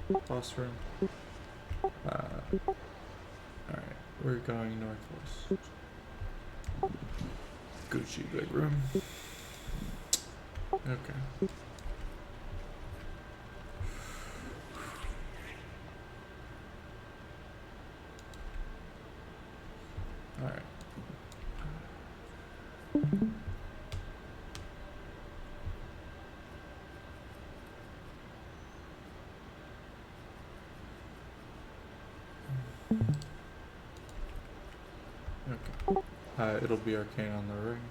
in the boss room. Alright, we're going northwest. Gucci big room. Okay. Alright. Okay. It'll be Arcane on the ring.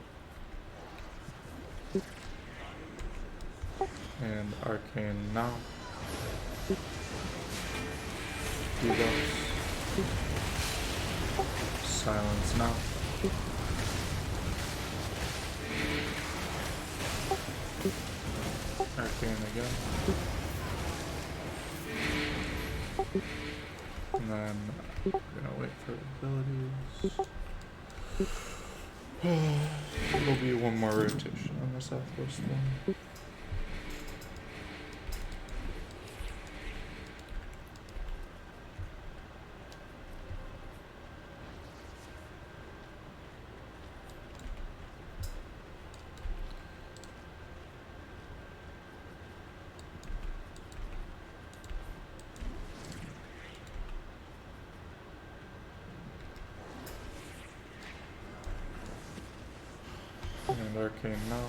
And Arcane now. Debuffs. Silence now. Arcane again. And then I'm gonna wait for abilities. There'll be one more rotation on the southwest one. And Arcane now.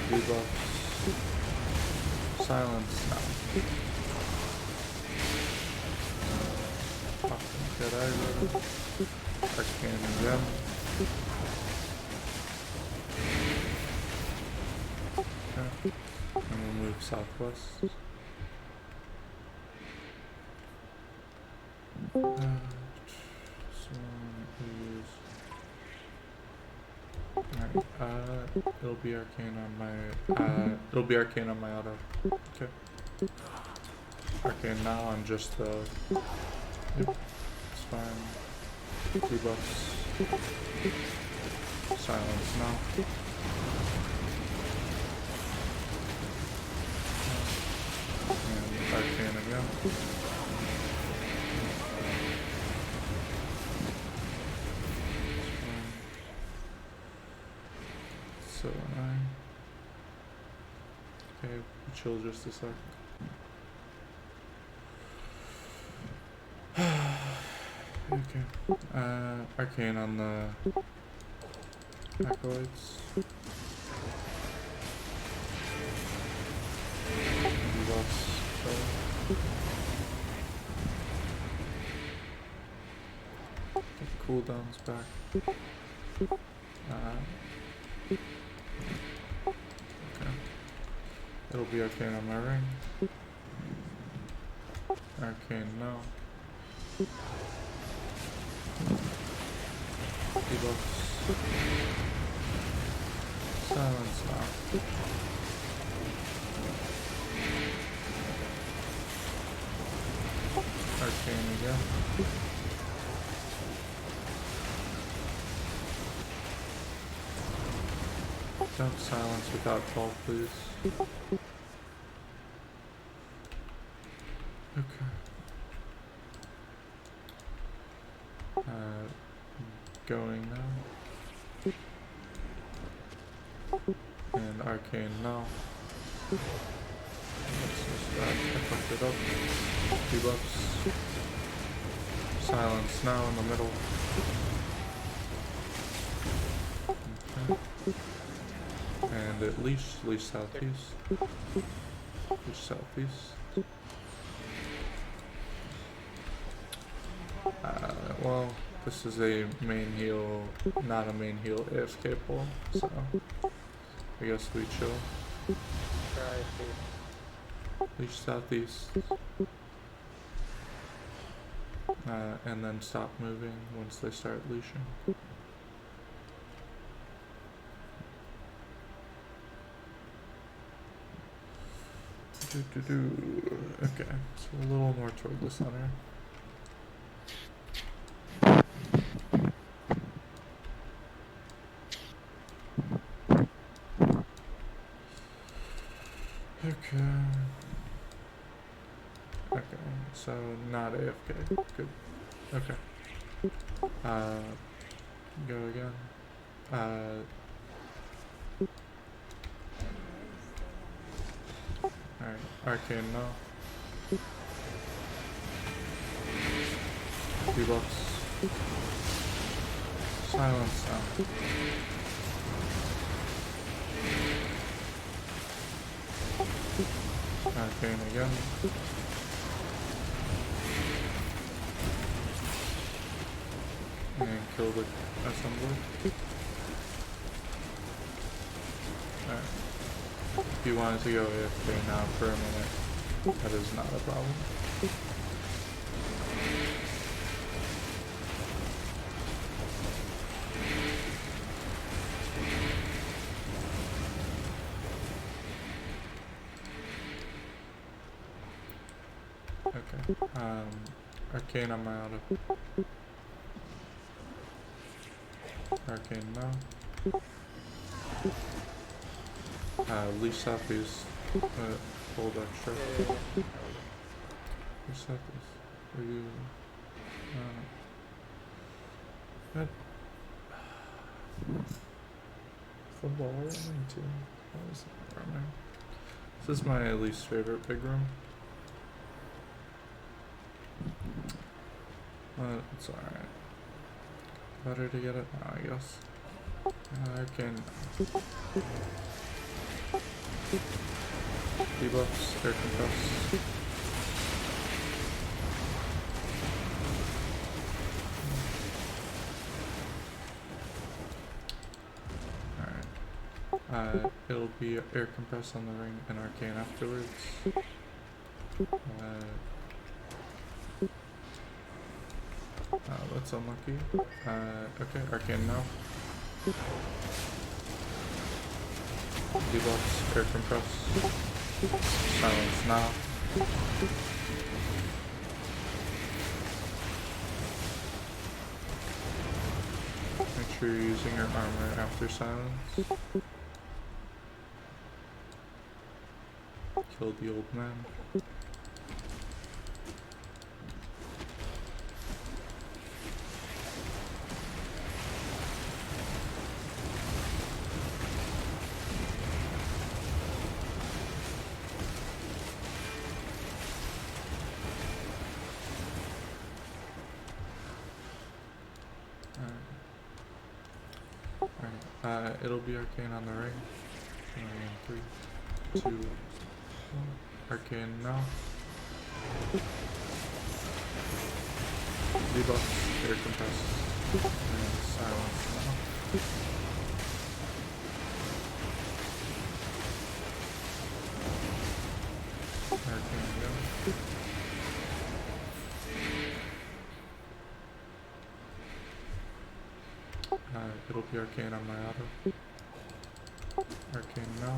Debuffs. Silence now. Fucking good idea. Arcane again. southwest. This one is. Alright, it'll be arcane on my auto. Okay. Arcane now on just the. Yep, it's fine. Debuffs. Silence now. And arcane again. So annoying. Okay, chill just a sec. Okay. Arcane on the acolytes. Debuffs. Get cooldowns back. Okay. It'll be arcane on my ring. Arcane no. Debuffs. Silence now. Arcane again. Don't silence without fault, please. Okay. Going now. And arcane now. Let's just I fucked it up. Debuffs. Silence now in the middle. Okay. And at least southeast. Leash southeast. Well, this is a main heal, not a main heal AFK pull, so I guess we chill. Leash southeast. And then stop moving once they start leashing. Okay, so a little more toward the center. Okay, so not AFK. Good. Okay. Go again. Alright, arcane now. Debuffs. Silence now. Arcane again. And kill the assembly. Alright. If you wanted to go AFK now for a minute, that is not a problem. Okay. Arcane on my auto. Arcane now. Leash southeast. Hold extra. Leash southeast. Are you? What? Football running too. What was that running? This is my least favorite big room. It's alright. Better to get it now, I guess. Arcane. Debuffs, air compress. Alright. It'll be air compress on the ring and arcane afterwards. That's unlucky. Okay, arcane now. Debuffs, air compress. Silence now. Make sure you're using your armor after silence. Kill the old man. It'll be arcane on the ring. In 3, 2, 1. Arcane now. Debuff, air compress, and silence now. Arcane go. It'll be arcane on my auto. Arcane now.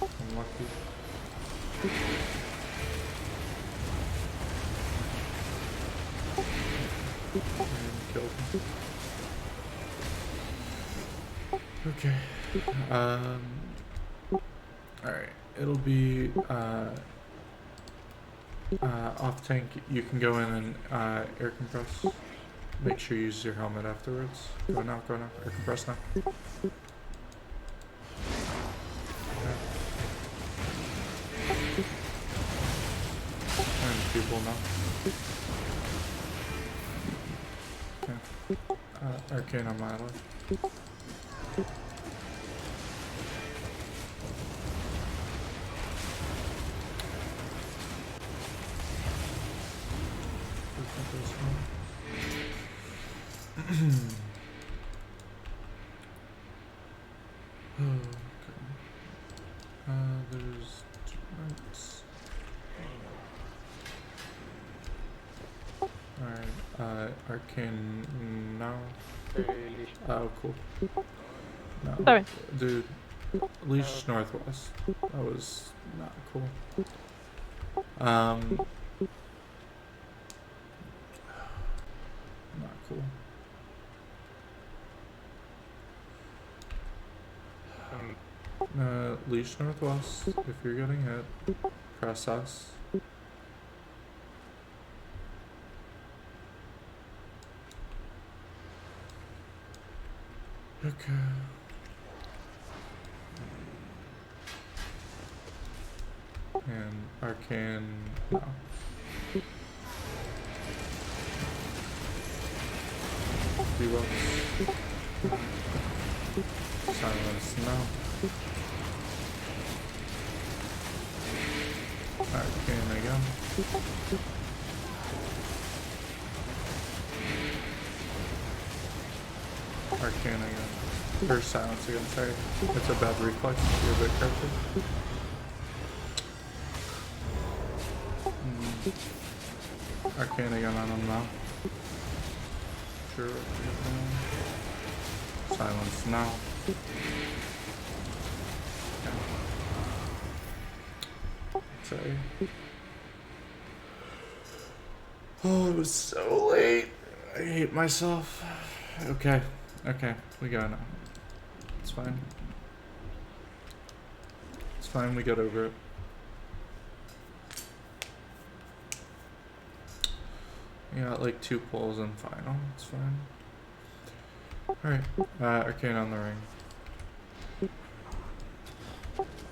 Unlucky. And killed him. Okay. Alright. It'll be off tank. You can go in and air compress. Make sure you use your helmet afterwards. Go now, go now. Air compress now. And people now. Okay. Arcane on my ally. There's 2 knights. Alright, arcane now. Oh, cool. No, Sorry. dude, leash northwest. That was not cool. Not cool. Leash northwest. If you're getting hit, press S. Okay. And arcane now. Debuffs. Silence now. Arcane again. Arcane again. Or silence again, sorry. It's a bad reflex. You're a bit corrected. Arcane again on him now. Sure. Silence now. Sorry. Oh, it was so late. I hate myself. Okay. Okay. We go now. It's fine. It's fine. We got over it. We got like 2 pulls in final. It's fine. Alright. Arcane on the ring.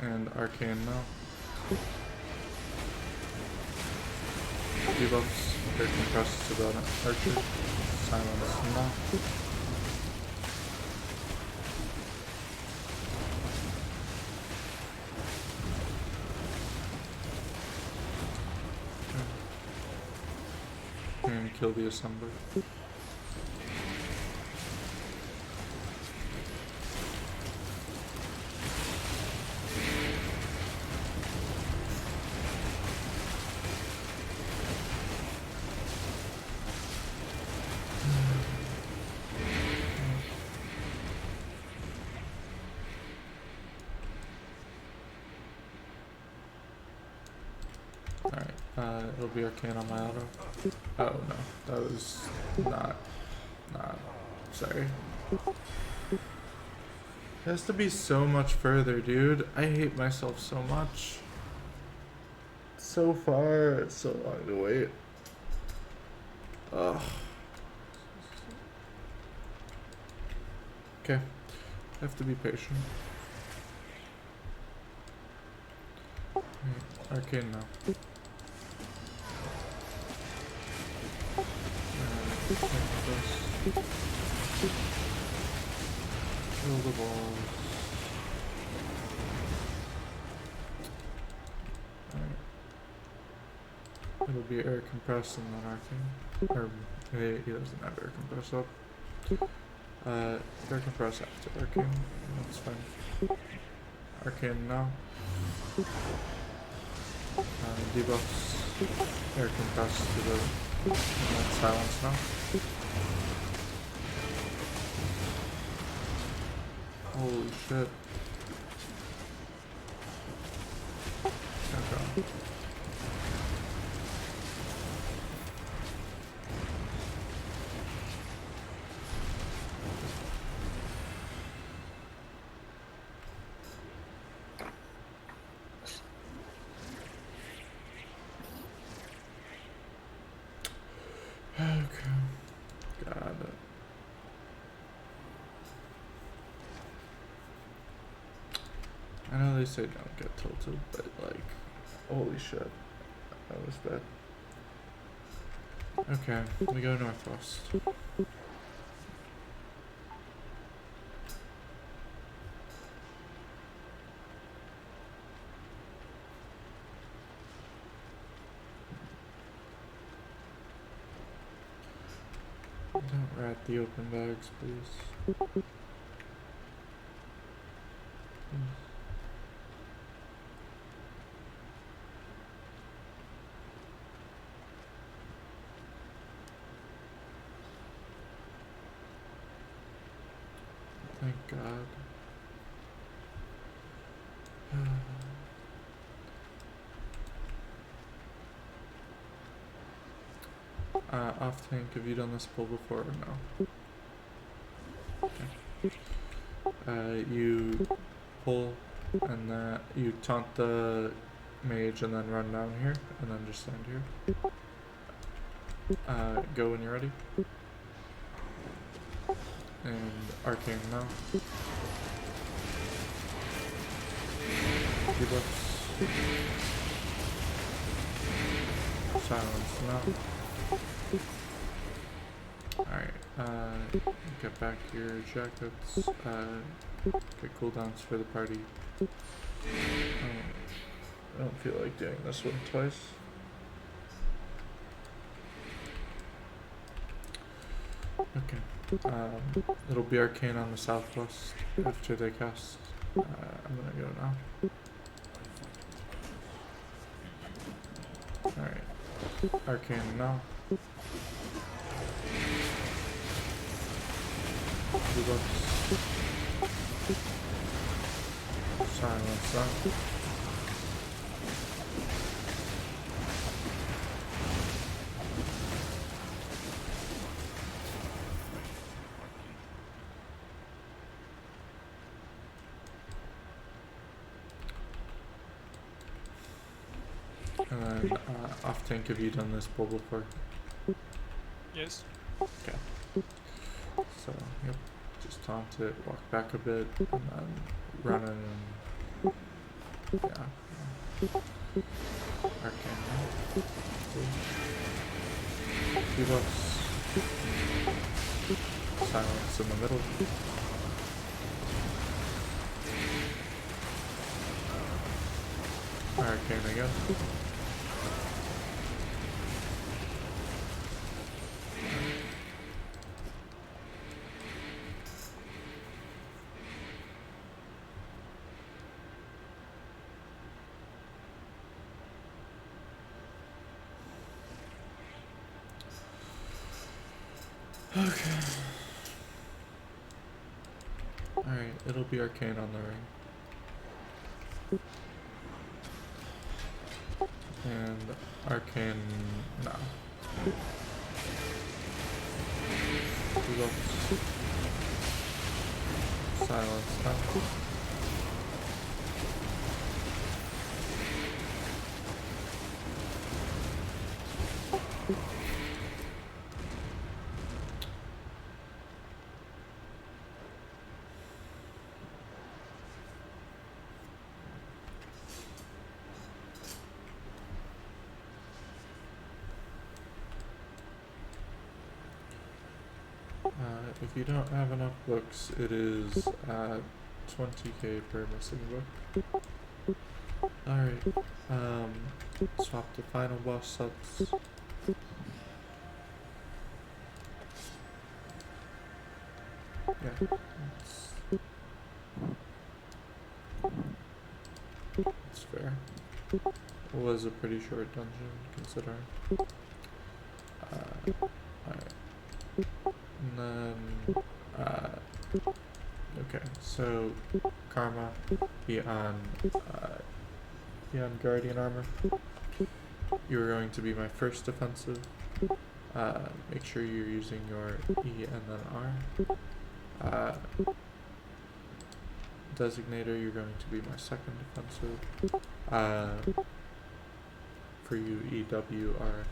And arcane now. Debuffs, air compress to the archer. Silence now. Okay. And kill the assembler. It'll be arcane on my auto. Oh no, that was not, sorry. It has to be so much further, dude. I hate myself so much. So far, it's so long to wait. Ugh. Okay, I have to be patient. Arcane now. Kill the balls. Alright. It'll be air compressed and then arcane. Or he doesn't have air compress up. Air compress after arcane. That's fine. Arcane now. Debuffs. Air compress to the and then silence now. Holy shit. Okay. Okay. Got it. I know they say don't get tilted, but like, holy shit. That was bad. Okay, we go northwest. Don't rat the open bags, please. Thank God. Off tank, have you done this pull before or no? Okay. You pull and you taunt the mage and then run down here and then just stand here. Go when you're ready. And arcane now. Debuffs. Silence now. Alright, get back your jackets, get cooldowns for the party. I don't feel like doing this one twice. Okay, it'll be arcane on the southwest after they cast. I'm gonna go now. Alright, arcane now. Debuffs. Silence that. And then off tank, have you done this pull before? Yes. Okay. So, yep, just taunt it, walk back a bit, and then run in and, yeah. Arcane now. Debuffs. Silence in the middle. Arcane again. Okay. Alright, it'll be arcane on the ring. And arcane no. Looks. Silence no. If you don't have enough books, it is at 20k per missing book. Alright, swap to final boss sets. Yeah, it's fair. It was a pretty short dungeon, considering. Alright. And then, okay, so Karma, beyond Guardian Armor, you're going to be my first defensive. Make sure you're using your E and then R. Designator, you're going to be my second defensive. For you, EWR.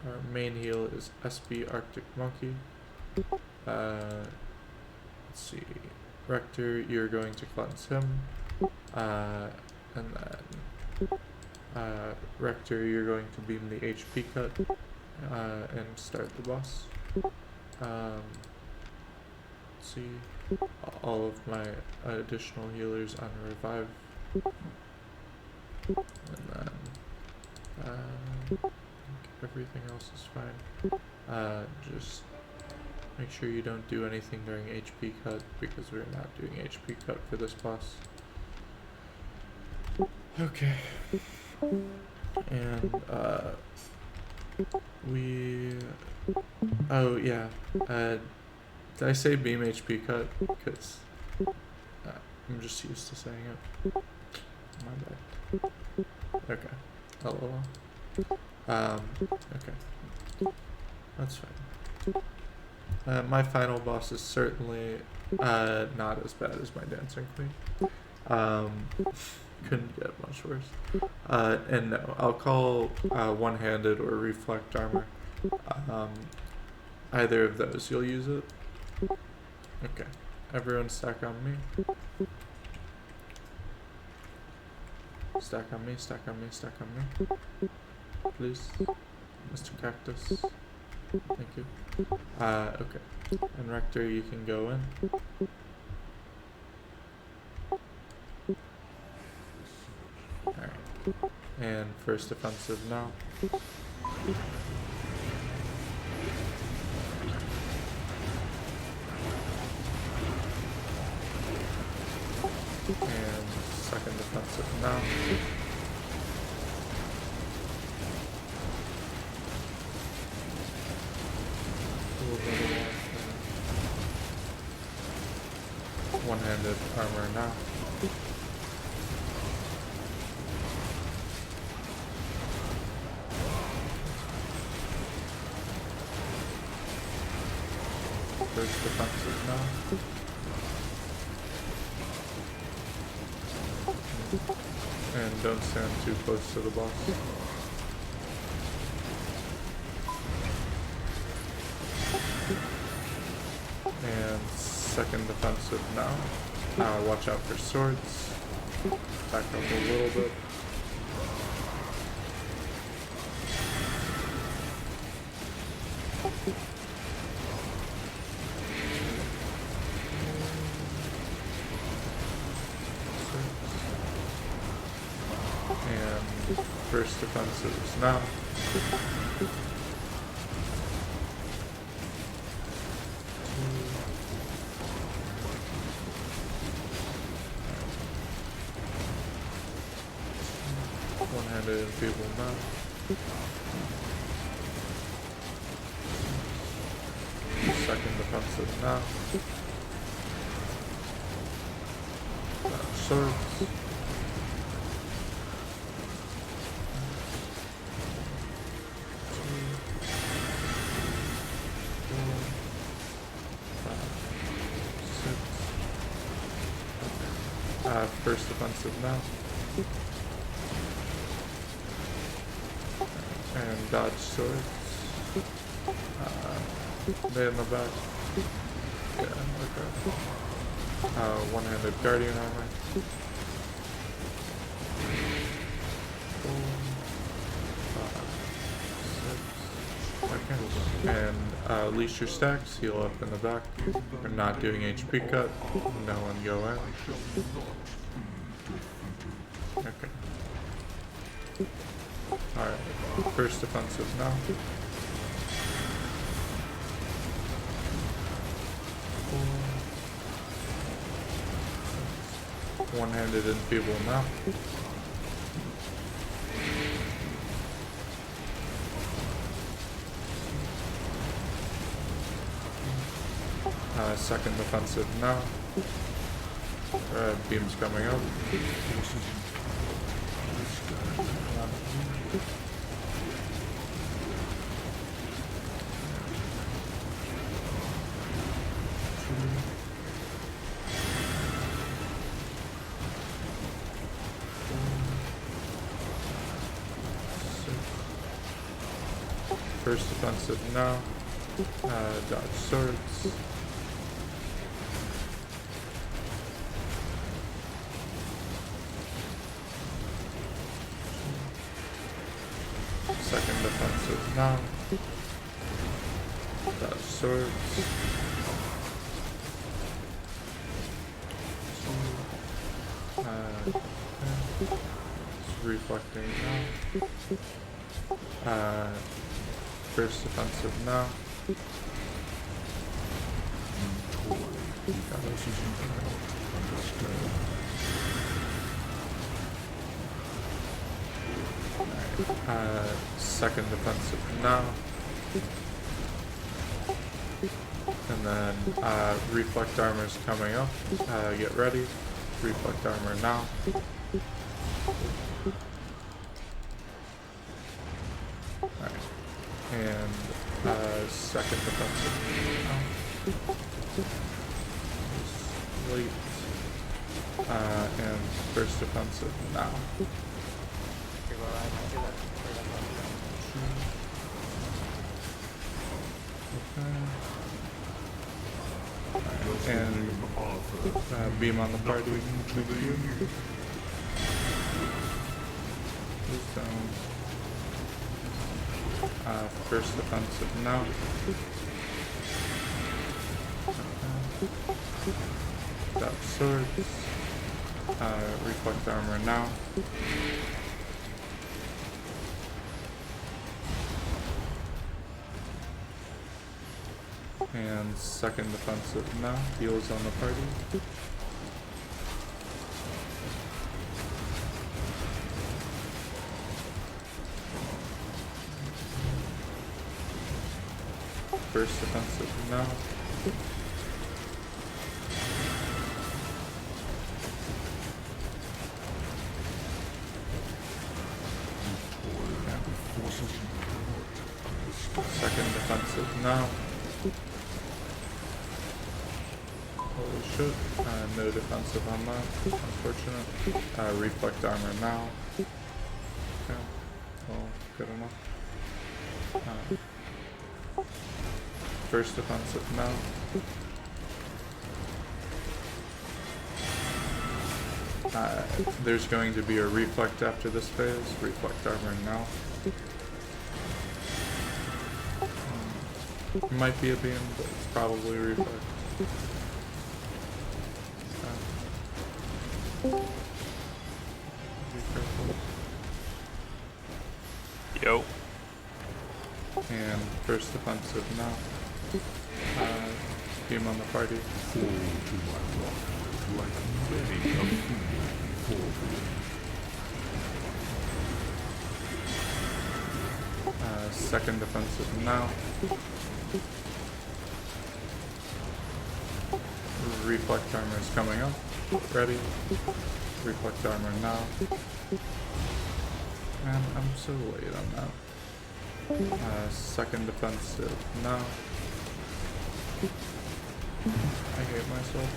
Our main heal is SB Arctic Monkey. Let's see. Rector, you're going to cleanse him. And then Rector, you're going to beam the HP cut and start the boss. Let's see. All of my additional healers on revive. And then everything else is fine. Just make sure you don't do anything during HP cut, because we're not doing HP cut for this boss. Okay. And oh yeah, did I say beam HP cut? Because I'm just used to saying it. My bad. Okay. LOL. Okay. That's fine. My final boss is certainly not as bad as my dancing queen. Couldn't get much worse. And no, I'll call one-handed or reflect armor. Either of those, you'll use it. Okay. Everyone stack on me. Stack on me, stack on me, stack on me. Please. Mr. Cactus. Thank you. Okay. And Rector, you can go in. Alright. And first offensive now. And second offensive now. One-handed armor now. First defensive now. And don't stand too close to the boss. And second defensive now. Watch out for swords. Back up a little bit. And first defensive is now. One-handed people now. Second defensive now. Swords. First offensive now. And dodge swords. They in the back. Yeah, okay. One-handed guardian armor. And leash your stacks, heal up in the back. We're not doing HP cut. No one go in. Okay. Alright. First offensive now. One-handed enfeeble now. Second offensive now. Beam's coming up. First offensive now. Dodge swords. Second offensive now. Dodge swords. It's reflecting now. First offensive now. Second offensive now. And then reflect armor's coming up. Get ready. Reflect armor now. Alright. And second offensive now. Late. And first offensive now. And beam on the party. Who's down? First offensive now. Dodge swords. Reflect armor now. And second offensive now. Heals on the party. First offensive now. Second offensive now. Holy shit. No defensive on that. Unfortunate. Reflect armor now. Okay. Well, good enough. First offensive now. There's going to be a reflect after this phase. Reflect armor now. Might be a beam, but it's probably reflect. Be careful. Yo. And first offensive now. Beam on the party. Second offensive now. Reflect armor is coming up. Ready. Reflect armor now. And I'm so late on that. Second offensive now. I hate myself.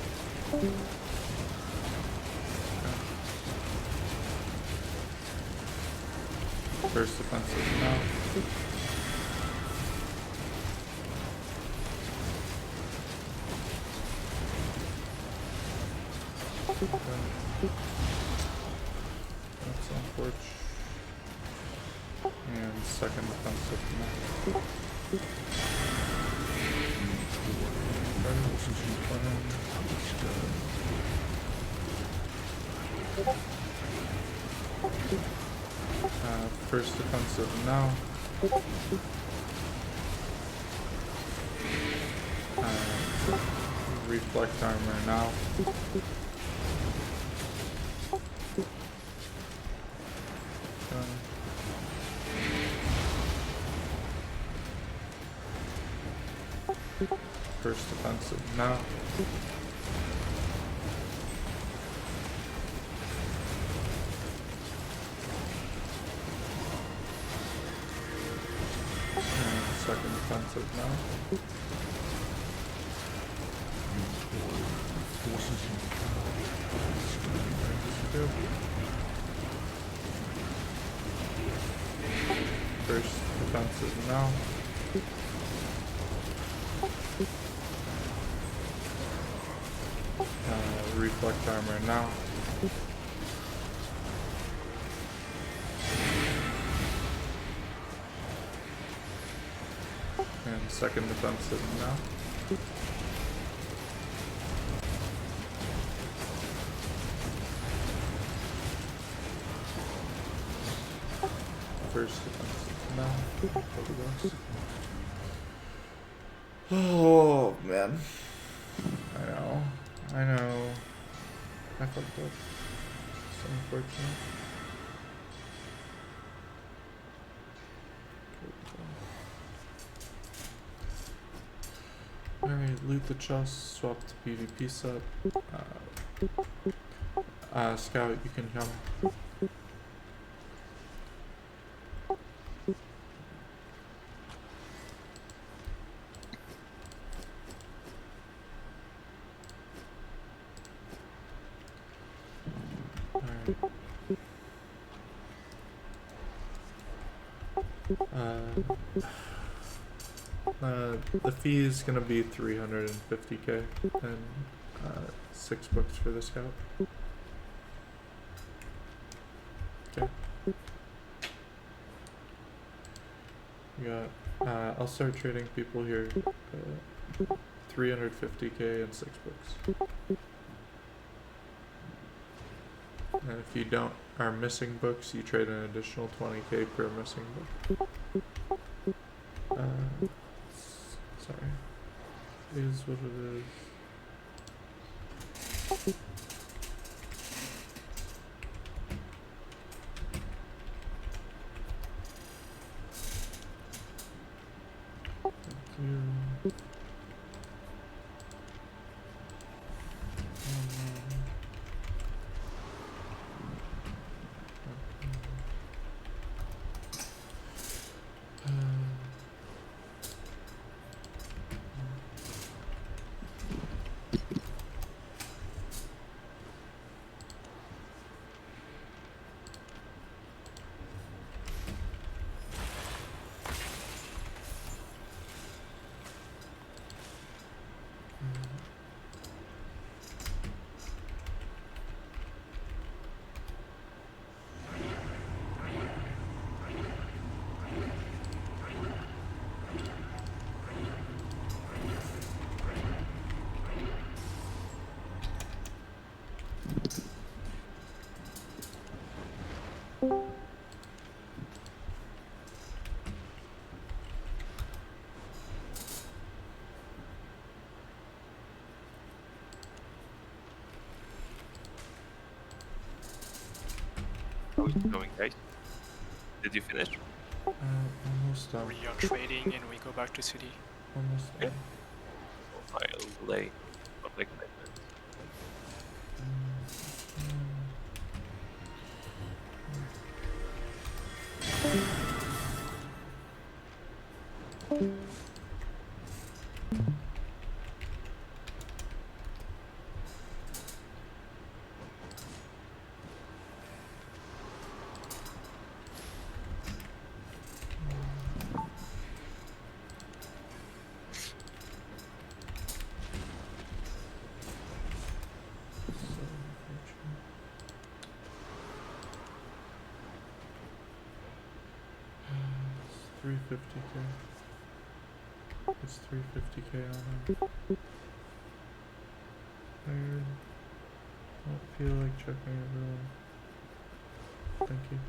First offensive now. That's unfortunate. And second offensive now. First offensive now. Reflect armor now. First offensive now. And second offensive now. First defensive now. Reflect armor now. And second defensive now. First defensive now. Oh man. I know. I fucked up. It's unfortunate. Alright, loot the chest, swap to PvP set. Scout, you can come. The fee is gonna be 350k and 6 books for the scout. Okay. We got. I'll start trading people here. 350k and 6 books. And if you are missing books, you trade an additional 20k per missing book. Sorry. It is what it is. Thank you. How is it going, guys? Did you finish? Almost done. We are trading and we go back to city. Almost done. I'll delay for like 5 minutes. 350k. It's 350k on him. Tired. Don't feel like checking everyone. Thank you.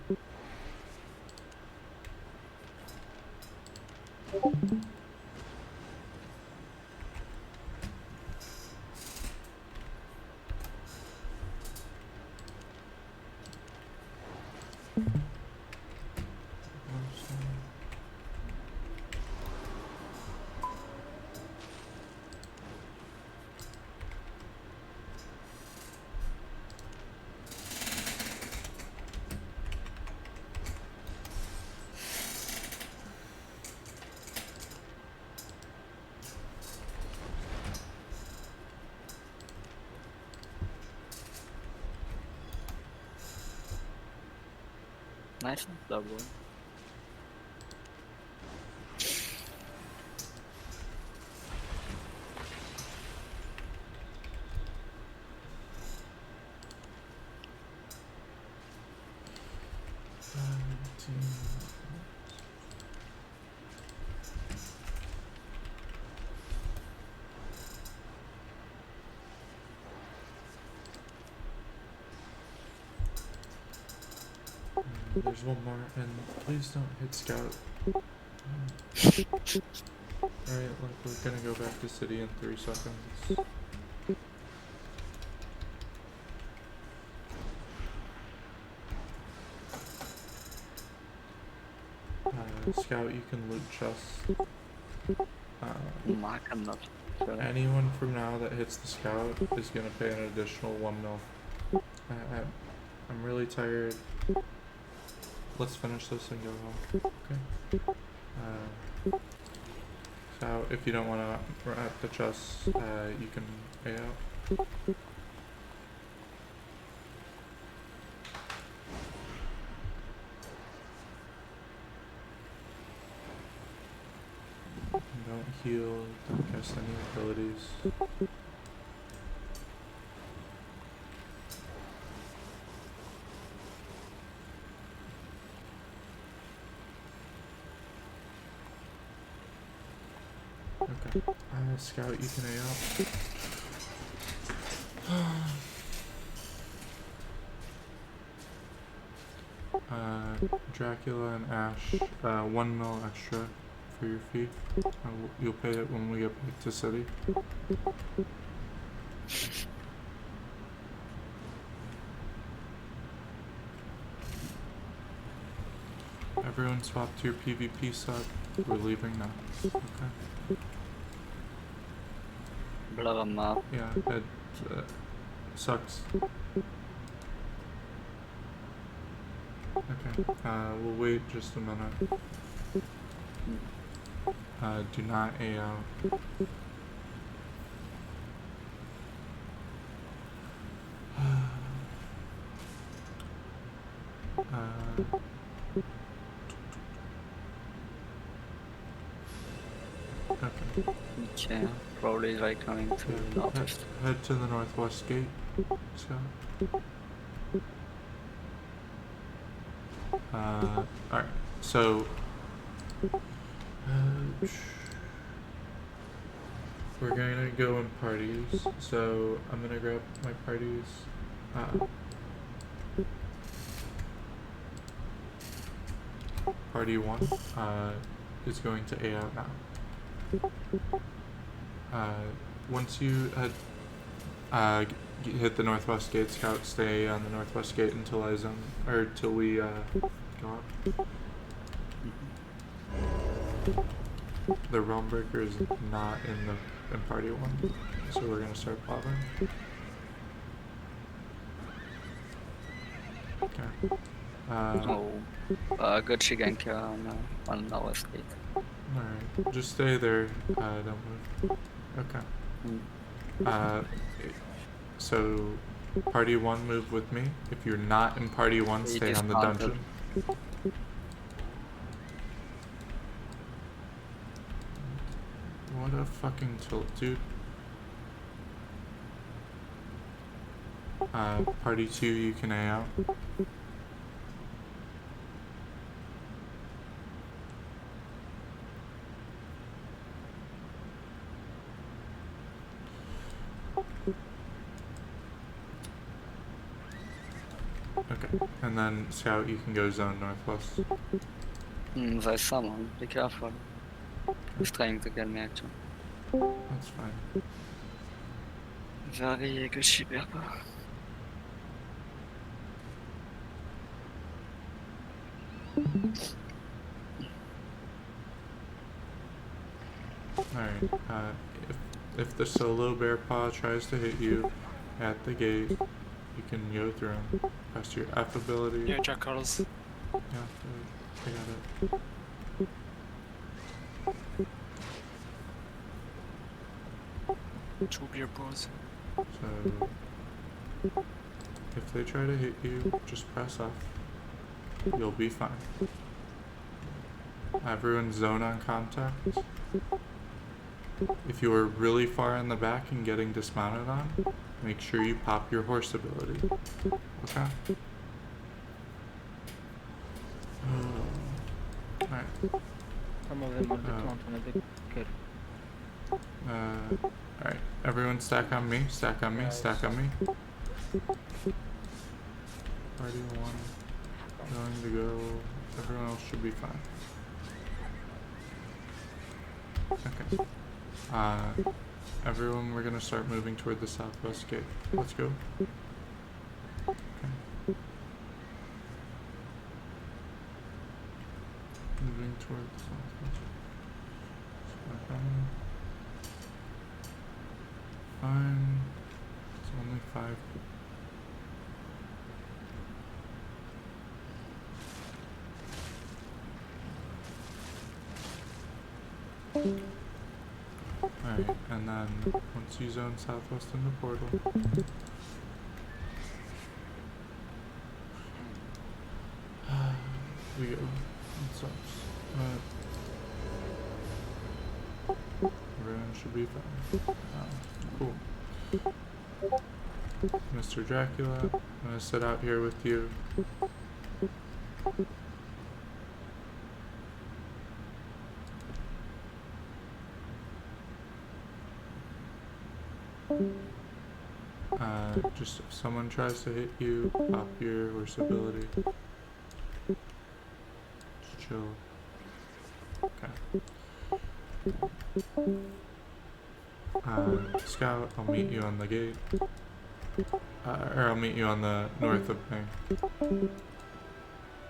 Nice double. There's one more, and please don't hit scout. Alright, like we're gonna go back to city in 3 seconds. Scout, you can loot chests. I cannot. Sorry. Anyone from now that hits the scout is gonna pay an additional 1 mil. I'm really tired. Let's finish this and go home. Okay. So if you don't want to wrap the chests, you can pay out. Don't heal, don't cast any abilities. Okay. Scout, you can A out. Dracula and Ash, 1 mil extra for your fee. You'll pay it when we get back to city. Everyone swap to your PvP sub. We're leaving now. Okay. Blur a map. Yeah, it sucks. Okay, we'll wait just a minute. Do not A out. Okay. Okay, probably like coming to Yeah, northeast. head to the northwest gate. So. Alright, so. We're gonna go in parties. So I'm gonna grab my parties. Party 1 is going to A out now. Once you hit the northwest gate, scout, stay on the northwest gate until I zone, or till we go up. The realm breaker is not in party 1, so we're gonna start bothering. Okay. Good Shigenka on northwest gate. Alright, just stay there, don't move. Okay. So, party 1 move with me. If you're not in party 1, stay on the dungeon. What a fucking tilt, dude. Party 2, you can A out. Okay. And then Scout, you can go zone northwest. There's someone, be careful. He's trying to kill me actually. That's fine. J'arrive que je suis pas. Alright, if the solo bear paw tries to hit you at the gate, you can go through him. Press your F ability. Yeah, jackals. Yeah, I got it. Two beer paws. So, if they try to hit you, just press F. You'll be fine. Everyone zone on contact. If you are really far in the back and getting dismounted on, make sure you pop your horse ability. Okay? Alright. Some of them will decline on a big curve. Alright. Everyone stack on me, stack on me, stack on me. Party 1. Going to go. Everyone else should be fine. Okay. Everyone, we're gonna start moving toward the southwest gate. Let's go. Okay. Moving toward the southwest. Fine. It's only 5. Alright, and then once you zone southwest in the portal, we go. It sucks. But everyone should be fine. Cool. Mr. Dracula, I'm gonna sit out here with you. Just if someone tries to hit you, pop your horse ability. Just chill. Okay. Scout, I'll meet you on the gate. Or I'll meet you on the north of me.